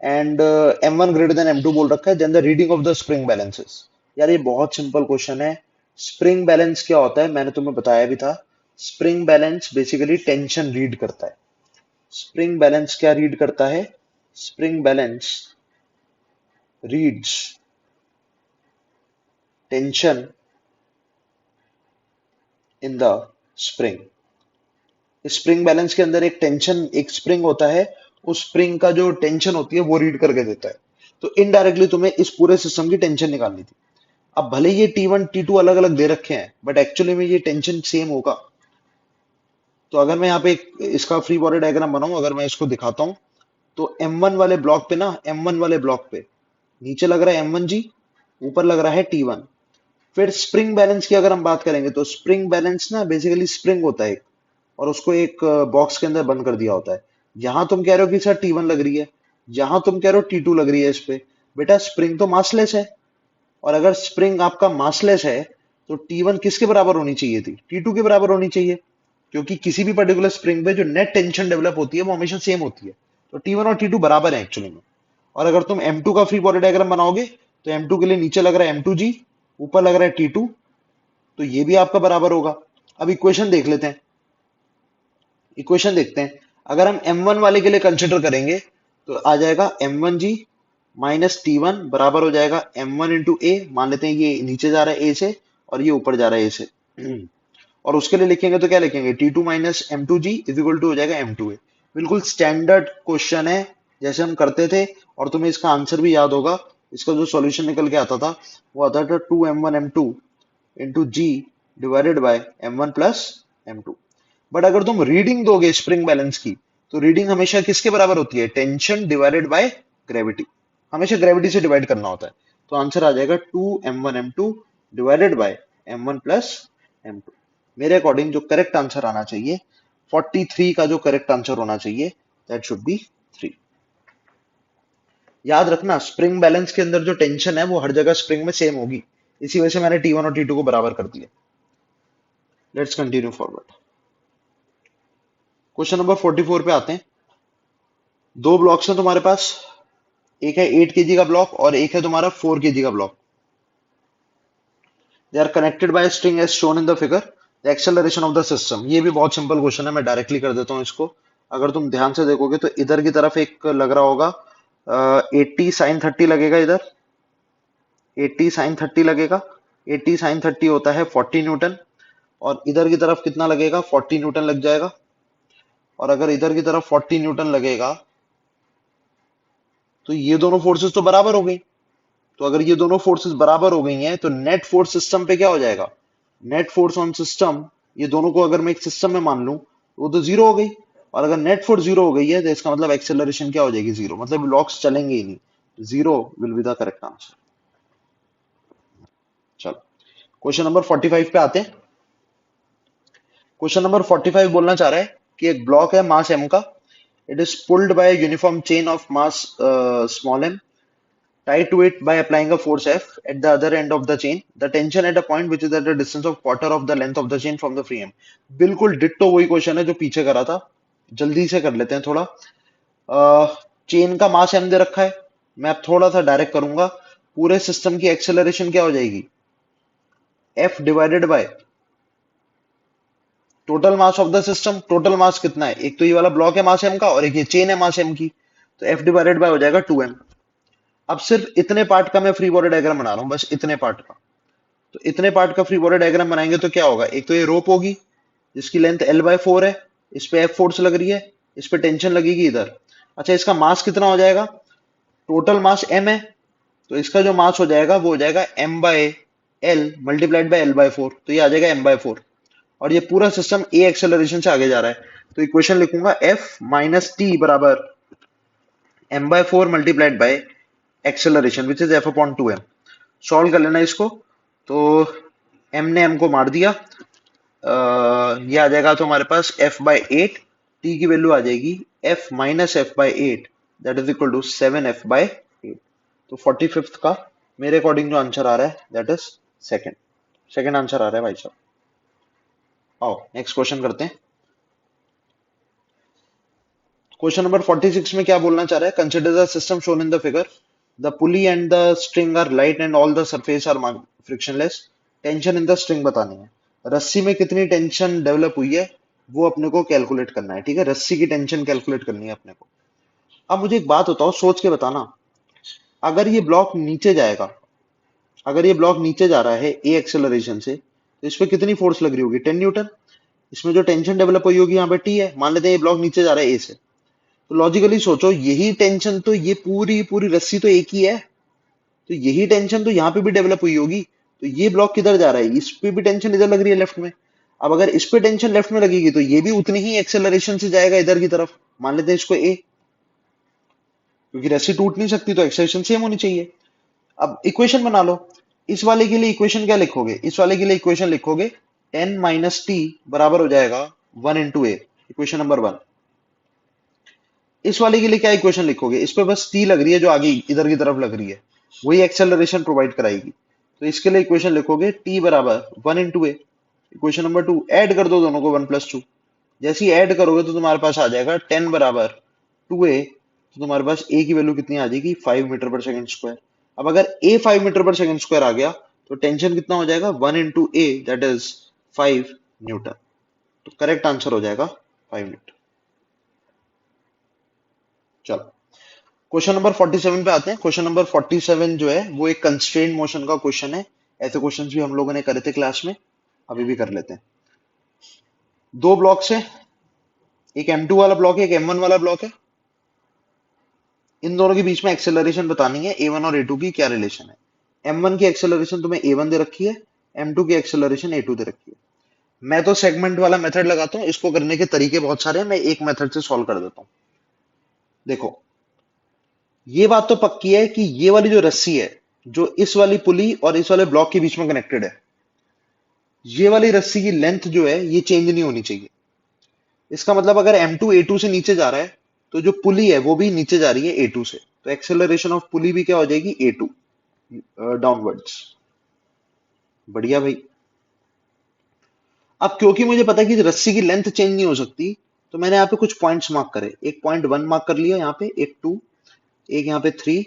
and M1 greater than M2 बोल रखा है, then the reading of the spring balances. यार ये बहुत सिंपल क्वेश्चन है। स्प्रिंग बैलेंस क्या होता है मैंने तुम्हें बताया भी था। Spring balance basically tension read करता है। स्प्रिंग बैलेंस क्या रीड करता है, spring balance reads tension in the spring. Spring balance के अंदर एक टेंशन, एक स्प्रिंग होता है, उस स्प्रिंग का जो टेंशन होती है वो रीड करके देता है। तो इनडायरेक्टली तुम्हें इस पूरे सिस्टम की टेंशन निकालनी थी। अब भले ये T1 T2 अलग अलग दे रखे हैं बट एक्चुअली में ये टेंशन सेम होगा। तो अगर मैं यहाँ पे इसका फ्री बॉडी डायग्राम बनाऊं, अगर मैं इसको दिखाता हूं तो M1 वाले ब्लॉक पे ना, M1 वाले ब्लॉक पे नीचे लग रहा है M1G, ऊपर लग रहा है T1। फिर स्प्रिंग बैलेंस की अगर हम बात करेंगे तो स्प्रिंग बैलेंस ना बेसिकली स्प्रिंग होता है और उसको एक बॉक्स के अंदर बंद कर दिया होता है। यहां तुम कह रहे हो कि सर T1 लग रही है, यहां तुम कह रहे हो T2 लग रही है। इस पे बेटा स्प्रिंग तो मासलेस है, और अगर स्प्रिंग आपका मासलेस है तो T1 किसके बराबर होनी चाहिए थी, T2 के बराबर होनी चाहिए, क्योंकि किसी भी पर्टिकुलर स्प्रिंग पे जो नेट टेंशन डेवलप होती है वो हमेशा सेम होती है। तो T1 और T2 बराबर है एक्चुअली में। और अगर तुम M2 का फ्री बॉडी डायग्राम बनाओगे तो M2 के लिए नीचे लग रहा है M2G, ऊपर लग रहा है T2, तो ये भी आपका बराबर होगा। अब इक्वेशन देख लेते हैं, इक्वेशन देखते हैं। अगर हम M1 वाले के लिए कंसिडर करेंगे तो आ जाएगा M1G माइनस T1 बराबर हो जाएगा M1 इंटू ए। मान लेते हैं ये नीचे जा रहा है A से और ये ऊपर जा रहा है A से। और उसके लिए लिखेंगे तो क्या लिखेंगे, T2 minus M2G is equal to हो जाएगा M2A। बिल्कुल स्टैंडर्ड क्वेश्चन है जैसे हम करते थे, और तुम्हें इसका आंसर भी याद होगा। इसका जो सॉल्यूशन निकल के आता था वो आता था 2M1 M2 into G divided by M1 plus M2। But अगर तुम रीडिंग दोगे स्प्रिंग बैलेंस की तो रीडिंग हमेशा किसके बराबर होती है, टेंशन डिवाइडेड बाय ग्रेविटी। हमेशा ग्रेविटी से डिवाइड करना होता है। तो आंसर आ जाएगा 2M1 M2 divided by M1 plus M2। मेरे अकॉर्डिंग जो करेक्ट आंसर आना चाहिए 43 का, जो करेक्ट आंसर होना चाहिए दैट शुड बी 3। याद रखना स्प्रिंग बैलेंस के अंदर जो टेंशन है वो हर जगह स्प्रिंग में सेम होगी, इसी वजह से मैंने T1 और T2 को बराबर कर दिया। Let's continue forward, question number 44 पे आते हैं। दो ब्लॉक्स हैं तुम्हारे पास, एक है 8 kg का ब्लॉक और एक है तुम्हारा 4 kg का block. They are connected by string as shown in the figure. The acceleration of the system, ये भी बहुत सिंपल क्वेश्चन है, मैं डायरेक्टली कर देता हूँ इसको। अगर तुम ध्यान से देखोगे तो इधर की तरफ एक लग रहा होगा 80 sin 30 लगेगा, इधर 80 sin 30 लगेगा। 80 sin 30 होता है 40 न्यूटन, और इधर की तरफ कितना लगेगा 40 न्यूटन लग जाएगा। और अगर इधर की तरफ 40 न्यूटन लगेगा तो ये दोनों फोर्सेस तो बराबर हो गई। तो अगर ये दोनों फोर्सेस बराबर हो गई हैं तो नेट फोर्स सिस्टम पे क्या हो जाएगा, नेट फोर्स ऑन सिस्टम, ये दोनों को अगर मैं एक सिस्टम में मान लूं तो वो तो जीरो हो गई। और अगर नेट फोर्स जीरो हो गई है तो इसका मतलब एक्सेलरेशन क्या हो जाएगी, जीरो, मतलब ब्लॉक्स चलेंगे ही नहीं। Zero will be the correct answer. चलो क्वेश्चन नंबर 45 पे आते हैं। क्वेश्चन नंबर 45 बोलना चाह रहा है कि एक ब्लॉक है मास m का, it is pulled bye uniform chain of mass small m tied to it by applying a force F at the other end of the chain. The tension at a point which is at a distance of quarter of the length of the chain from the free end. बिल्कुल डिट्टो वही क्वेश्चन है जो पीछे करा था, जल्दी से कर लेते हैं थोड़ा। चेन का मास m दे रखा है। मैं अब थोड़ा सा डायरेक्ट करूंगा, पूरे सिस्टम की एक्सेलरेशन क्या हो जाएगी, f divided by total mass of the system. Total mass कितना है, एक तो ये वाला ब्लॉक है मास m का, और एक ये चेन है मास m की, तो f डिवाइडेड बाय हो जाएगा 2m। अब सिर्फ इतने पार्ट का मैं फ्री बॉडी डायग्राम बना रहा हूं, बस इतने पार्ट का। तो इतने पार्ट का फ्री बॉडी डायग्राम बनाएंगे तो क्या होगा, एक तो ये रोप होगी जिसकी लेंथ L/4 है, इस पे F फोर्स लग रही है, इस पे टेंशन लगेगी इधर। अच्छा, इसका मास कितना हो जाएगा, टोटल मास m है, तो इसका जो मास हो जाएगा वो हो जाएगा m/l मल्टीप्लाइड बाय L/4, तो ये आ जाएगा m/4। और ये पूरा सिस्टम a एक्सेलरेशन से आगे जा रहा है, तो इक्वेशन लिखूंगा f माइनस टी बराबर m/4 multiplied by acceleration which is f/2m। Solve कर लेना इसको, तो m ने m को मार दिया, ये आ जाएगा तो हमारे पास f/8, t की वैल्यू आ जाएगी f minus f/8, that is equal to 7f/8। तो 45th का मेरे अकॉर्डिंग जो आंसर आ रहा है that is second, second answer आ रहा है भाई साहब। आओ नेक्स्ट क्वेश्चन करते हैं। क्वेश्चन नंबर 46 में क्या बोलना चाह रहा है, consider the system shown in the figure, the pulley and the string are light and all the surface are frictionless, tension in the string बतानी है। रस्सी में कितनी टेंशन डेवलप हुई है वो अपने को कैलकुलेट करना है, ठीक है, रस्सी की टेंशन कैलकुलेट करनी है अपने को। अब मुझे एक बात बताओ, सोच के बताना, अगर ये ब्लॉक नीचे जाएगा, अगर ये ब्लॉक नीचे जा रहा है ए एक्सेलरेशन से, तो इस पे कितनी फोर्स लग रही होगी, 10 न्यूटन। इसमें जो टेंशन डेवलप हुई होगी यहाँ पे टी है, मान लेते हैं ये ब्लॉक नीचे जा रहा है ए से, तो लॉजिकली सोचो यही टेंशन तो ये पूरी पूरी रस्सी तो एक ही है, तो यही टेंशन तो यहाँ पे भी डेवलप हुई होगी। तो ये ब्लॉक किधर जा रहा है, इस पे भी टेंशन इधर लग रही है लेफ्ट में। अब अगर इस पे टेंशन लेफ्ट में लगेगी तो ये भी उतनी ही एक्सेलरेशन से जाएगा इधर की तरफ, मान लेते हैं इसको ए, क्योंकि रस्सी टूट नहीं सकती तो एक्सेलरेशन सेम होनी चाहिए। अब इक्वेशन बना लो, इस वाले के लिए इक्वेशन क्या लिखोगे, इस वाले के लिए इक्वेशन लिखोगे 10 माइनस टी बराबर हो जाएगा 1 इंटू ए, इक्वेशन नंबर 1। इस वाले के लिए क्या इक्वेशन लिखोगे, इस पे बस टी लग रही है जो आगे इधर की तरफ लग रही है, वही एक्सेलरेशन प्रोवाइड कराएगी, तो इसके लिए इक्वेशन लिखोगे टी बराबर 1 इंटू ए। इक्वेशन नंबर 2 ऐड कर दो दोनों को 1+2, जैसे ही ऐड करोगे तो तुम्हारे पास आ जाएगा 10 बराबर 2a, तो तुम्हारे पास a की वैल्यू कितनी आ जाएगी, 5 मीटर पर सेकंड स्क्वायर। अब अगर a 5 मीटर पर सेकंड स्क्वायर आ गया तो टेंशन कितना हो जाएगा, 1 into A that is 5 Newton. तो करेक्ट आंसर हो जाएगा 5 न्यूटन। चलो क्वेश्चन नंबर 47 पे आते हैं। क्वेश्चन नंबर 47 जो है वो एक कंस्ट्रेंट मोशन का क्वेश्चन है, ऐसे क्वेश्चंस भी हम लोगों ने करे थे क्लास में, अभी भी कर लेते हैं। दो ब्लॉक्स है, एक M2 वाला ब्लॉक है, एक M1 वाला ब्लॉक है। इन दोनों के बीच में एक्सेलरेशन बतानी है, A1 और A2 की क्या रिलेशन है। M1 की एक्सेलरेशन तुम्हें A1 दे रखी है, M2 की एक्सेलरेशन A2 दे रखी है। मैं तो सेगमेंट वाला मेथड लगाता हूं, इसको करने के तरीके बहुत सारे हैं, मैं एक मेथड से सॉल्व कर देता हूं। देखो ये बात तो पक्की है कि ये वाली जो रस्सी है जो इस वाली पुली और इस वाले ब्लॉक के बीच में कनेक्टेड है, ये वाली रस्सी की लेंथ जो है ये चेंज नहीं होनी चाहिए। इसका मतलब अगर M2 A2 से नीचे जा रहा है तो जो पुली है वो भी नीचे जा रही है A2 से, तो एक्सेलरेशन ऑफ पुली भी क्या हो जाएगी, A2 डाउनवर्ड्स। बढ़िया भाई। अब क्योंकि मुझे पता है कि रस्सी की लेंथ चेंज नहीं हो सकती, तो मैंने यहाँ पे कुछ पॉइंट्स मार्क करे। एक पॉइंट 1 मार्क कर लिया यहाँ पे, एक 2, एक यहाँ पे 3,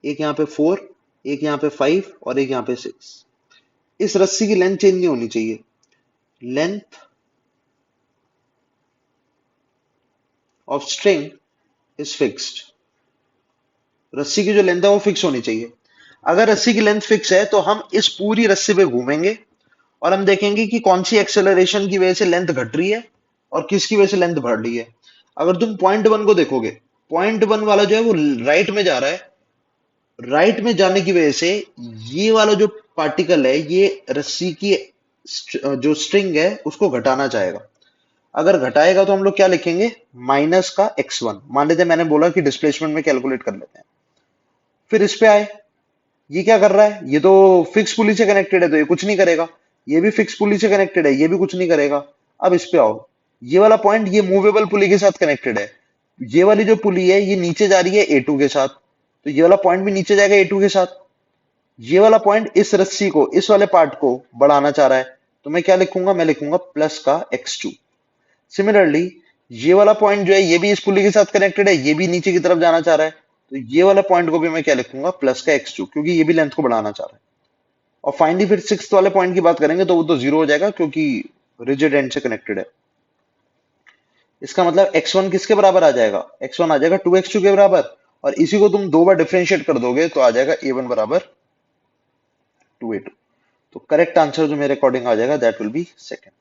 एक यहाँ पे 4, एक यहाँ पे 5 और एक यहाँ पे 6। इस रस्सी की लेंथ चेंज नहीं होनी चाहिए। Length of string is fixed, रस्सी की जो लेंथ है वो फिक्स होनी चाहिए। अगर रस्सी की लेंथ फिक्स है तो हम इस पूरी रस्सी पे घूमेंगे और हम देखेंगे कि कौन सी एक्सेलरेशन की वजह से लेंथ घट रही है और किसकी वजह से लेंथ बढ़ रही है। अगर तुम पॉइंट 1 को देखोगे, पॉइंट 1 वाला जो है वो राइट में जा रहा है, राइट में जाने की वजह से ये वाला जो पार्टिकल है ये रस्सी की जो स्ट्रिंग है उसको घटाना चाहेगा। अगर घटाएगा तो हम लोग क्या लिखेंगे, माइनस का x1। मान लेते हैं मैंने बोला कि डिस्प्लेसमेंट में कैलकुलेट कर लेते हैं। फिर इस पे आए, ये क्या कर रहा है, ये तो फिक्स पुली से कनेक्टेड है तो ये कुछ नहीं करेगा, ये भी फिक्स पुली से कनेक्टेड है ये भी कुछ नहीं करेगा। अब इस पे आओ, ये वाला पॉइंट ये मूवेबल पुली के साथ कनेक्टेड है, ये वाली जो पुली है ये नीचे जा रही है A2 के साथ, तो ये वाला पॉइंट भी नीचे जाएगा A2 के साथ। ये वाला पॉइंट इस रस्सी को, इस वाले पार्ट को बढ़ाना चाह रहा है, तो मैं क्या लिखूंगा, मैं लिखूंगा प्लस का x2। सिमिलरली ये वाला पॉइंट जो है ये भी इस पुली के साथ कनेक्टेड है, ये भी नीचे की तरफ जाना चाह रहा है, तो ये वाला पॉइंट को भी मैं क्या लिखूंगा, प्लस का x2, क्योंकि ये भी लेंथ को बढ़ाना चाह रहा है। और फाइनली फिर सिक्स वाले पॉइंट की बात करेंगे तो वो तो जीरो हो जाएगा क्योंकि रिजिड एंड से कनेक्टेड है। इसका मतलब x1 किसके बराबर आ जाएगा, x1 आ जाएगा 2x2 के बराबर, और इसी को तुम दो बार डिफरेंशिएट कर दोगे तो आ जाएगा a1 बराबर 2a2। तो करेक्ट आंसर जो मेरे अकॉर्डिंग आ जाएगा दैट विल बी सेकंड।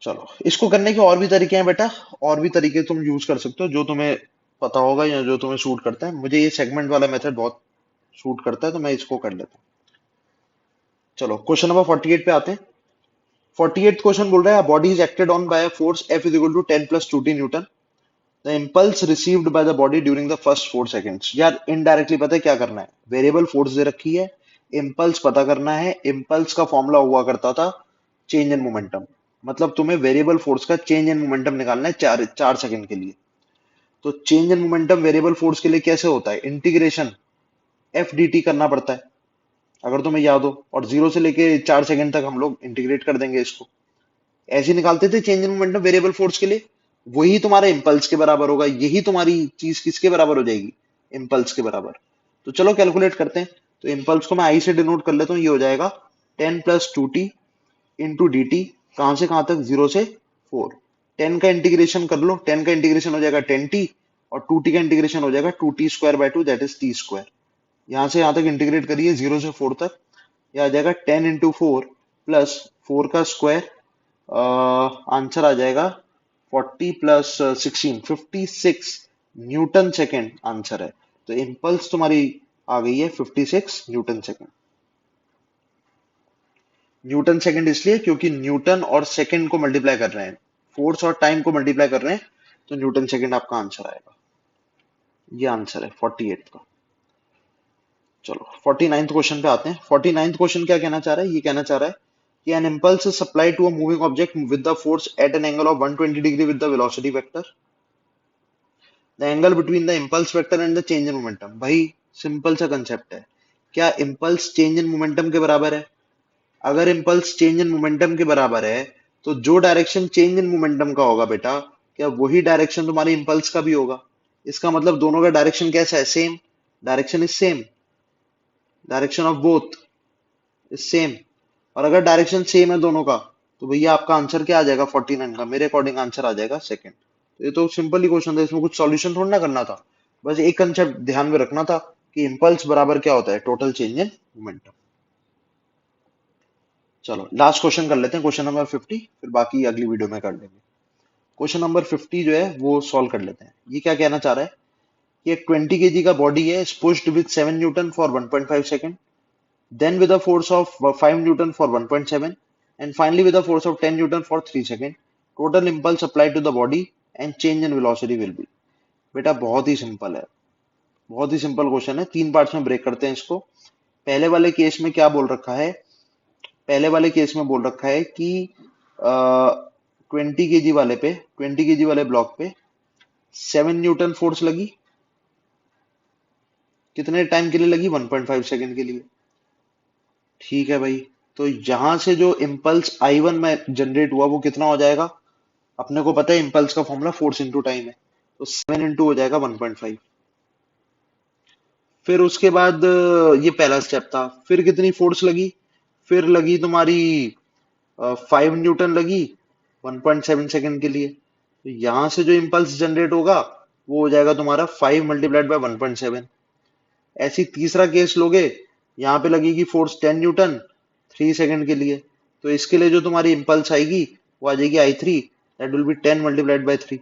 चलो, इसको करने के और भी तरीके हैं बेटा, और भी तरीके तुम यूज कर सकते हो जो तुम्हें पता होगा या जो तुम्हें सूट करता है। मुझे ये सेगमेंट वाला मेथड बहुत सूट करता है तो मैं इसको कर लेता हूँ। चलो क्वेश्चन नंबर 48 पे आते हैं। 48th क्वेश्चन बोल रहा है body is acted on by force F is equal to 10 plus 2t newton, the impulse received by the body during the first 4 seconds. यार इनडायरेक्टली पता है क्या करना है, वेरिएबल फोर्स दे रखी है, इम्पल्स पता करना है। इम्पल्स का फॉर्मूला हुआ करता था चेंज इन मोमेंटम, मतलब तुम्हें वेरिएबल फोर्स का चेंज इन मोमेंटम निकालना है 4 सेकंड के लिए। तो change in momentum variable force के लिए कैसे होता है, इंटीग्रेशन एफ डी टी करना पड़ता है अगर तुम्हें याद हो, और 0 से लेके 4 सेकंड तक हम लोग इंटीग्रेट कर देंगे इसको। ऐसे ही निकालते थे change in momentum variable force के लिए। वही तुम्हारा इम्पल्स के बराबर होगा, यही तुम्हारी चीज किसके बराबर हो जाएगी, इम्पल्स के बराबर। तो चलो कैलकुलेट करते हैं। तो इम्पल्स को मैं आई से डिनोट कर लेता हूँ, ये हो जाएगा 10 plus 2t into D T, कहां से कहां तक, 0 से 4। 10 का इंटीग्रेशन कर लो, 10 का इंटीग्रेशन हो जाएगा 10t, और 2t का इंटीग्रेशन हो जाएगा 2t square by 2 that is t square. यहां से यहां तक इंटीग्रेट करिए 0 से 4 तक, यह आ जाएगा 10 इंटू 4 प्लस 4 का स्क्वायर, आंसर आ जाएगा 40 प्लस 16 56 न्यूटन सेकेंड आंसर है। तो इम्पल्स तुम्हारी आ गई है 56 न्यूटन सेकेंड। न्यूटन सेकेंड इसलिए क्योंकि न्यूटन और सेकेंड को मल्टीप्लाई कर रहे हैं, फोर्स और टाइम को मल्टीप्लाई कर रहे हैं, तो न्यूटन सेकेंड आपका आंसर आएगा। ये आंसर है 48 का। चलो 49th क्वेश्चन पे आते हैं। 49th क्वेश्चन क्या कहना चाह रहा है, ये कहना चाह रहा है कि an impulse is supplied to a moving object with the force at an angle of 120 degree with the velocity vector, the angle between the impulse vector and the change in momentum। भाई सिंपल सा कंसेप्ट है, क्या इम्पल्स चेंज इन मोमेंटम के बराबर है? अगर इम्पल्स चेंज इन मोमेंटम के बराबर है तो जो डायरेक्शन चेंज इन मोमेंटम का होगा बेटा, क्या वही डायरेक्शन तुम्हारी इम्पल्स का भी होगा? इसका मतलब दोनों का डायरेक्शन कैसा है, same. Direction is same, direction of both is same. और अगर डायरेक्शन सेम है दोनों का तो भैया आपका आंसर क्या आ जाएगा 49 का, मेरे अकॉर्डिंग आंसर आ जाएगा सेकंड। तो ये तो सिंपल ही क्वेश्चन था, इसमें कुछ सॉल्यूशन थोड़ा ना करना था, बस एक कंसेप्ट ध्यान में रखना था कि इम्पल्स बराबर क्या होता है, टोटल चेंज इन मोमेंटम। चलो लास्ट क्वेश्चन कर लेते हैं, क्वेश्चन नंबर 50, फिर बाकी अगली वीडियो में कर लेंगे। क्वेश्चन नंबर 50 जो है वो सॉल्व कर लेते हैं। ये क्या कहना चाह रहा है कि एक 20 केजी का बॉडी है, pushed with 7 Newton for 1.5 second, then with a force of 5 Newton for 1.7, and finally with a force of 10 Newton for 3 seconds. Total impulse applied to the body and change in velocity will be। बेटा बहुत ही सिंपल है, बहुत ही सिंपल क्वेश्चन है। तीन पार्ट्स में ब्रेक करते हैं इसको। पहले वाले केस में क्या बोल रखा है, पहले वाले केस में बोल रखा है कि 20 केजी वाले पे, 20 केजी वाले ब्लॉक पे 7 न्यूटन फोर्स लगी, कितने टाइम के लिए लगी, 1.5 सेकंड के लिए। ठीक है भाई, तो यहां से जो इम्पल्स I1 में जनरेट हुआ वो कितना हो जाएगा, अपने को पता है इम्पल्स का फॉर्मूला फोर्स इंटू टाइम है, तो 7 इंटू हो जाएगा 1.5। फिर उसके बाद ये पहला स्टेप था, फिर कितनी फोर्स लगी, फिर लगी तुम्हारी 5 न्यूटन लगी 1.7 सेकंड के लिए। तो यहां से जो इम्पल्स जनरेट होगा वो हो जाएगा तुम्हारा 5 मल्टीप्लाइड बाय 1.7। ऐसी तीसरा केस लोगे, यहाँ पे लगेगी फोर्स 10 न्यूटन 3 सेकंड के लिए, तो इसके लिए जो तुम्हारी इम्पल्स आएगी वो आ जाएगी I3, that will B 10 multiplied by 3।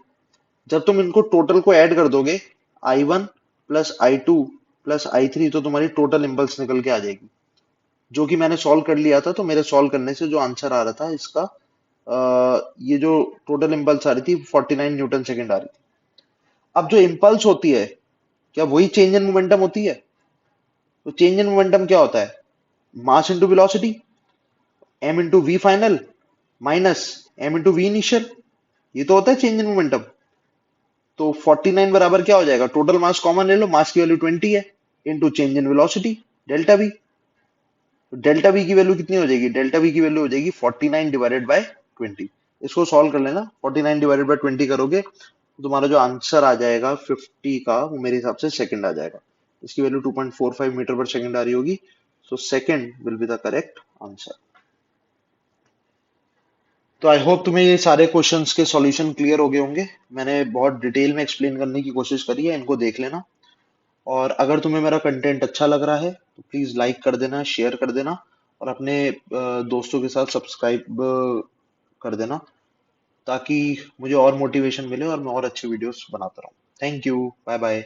जब तुम इनको टोटल को ऐड कर दोगे I1 plus I2 plus I3, तो तुम्हारी टोटल इम्पल्स निकल के आ जाएगी, जो कि मैंने सॉल्व कर लिया था। तो मेरे सॉल्व करने से जो आंसर आ रहा था इसका, ये जो टोटल इम्पल्स आ रही थी 49 न्यूटन सेकंड आ रही थी। अब जो इम्पल्स होती है क्या वही चेंज इन मोमेंटम होती है? तो चेंज इन मोमेंटम क्या होता है, mass into velocity, m into v final minus m into v initial, ये तो होता है चेंज इन मोमेंटम। तो 49 बराबर क्या हो जाएगा, टोटल मास कॉमन ले लो, मास की वैल्यू 20 है, into change in velocity delta we. तो डेल्टा वी की वैल्यू कितनी हो जाएगी, डेल्टा वी की वैल्यू हो जाएगी 49 डिवाइडेड बाय 20। इसको सॉल्व कर लेना। 49 डिवाइडेड बाय 20 करोगे तो तुम्हारा जो आंसर आ जाएगा 50 का, वो मेरे हिसाब से सेकंड आ जाएगा। इसकी वैल्यू 2.45 मीटर पर सेकंड आ रही होगी। So second will be the correct answer. तो आई होप तुम्हें ये सारे क्वेश्चंस के सॉल्यूशन क्लियर हो गए होंगे। मैंने बहुत डिटेल में एक्सप्लेन करने की कोशिश करी है, इनको देख लेना। और अगर तुम्हें मेरा कंटेंट अच्छा लग रहा है तो प्लीज लाइक कर देना, शेयर कर देना, और अपने दोस्तों के साथ सब्सक्राइब कर देना, ताकि मुझे और मोटिवेशन मिले और मैं और अच्छी वीडियोस बनाता रहूं। Thank you, bye bye.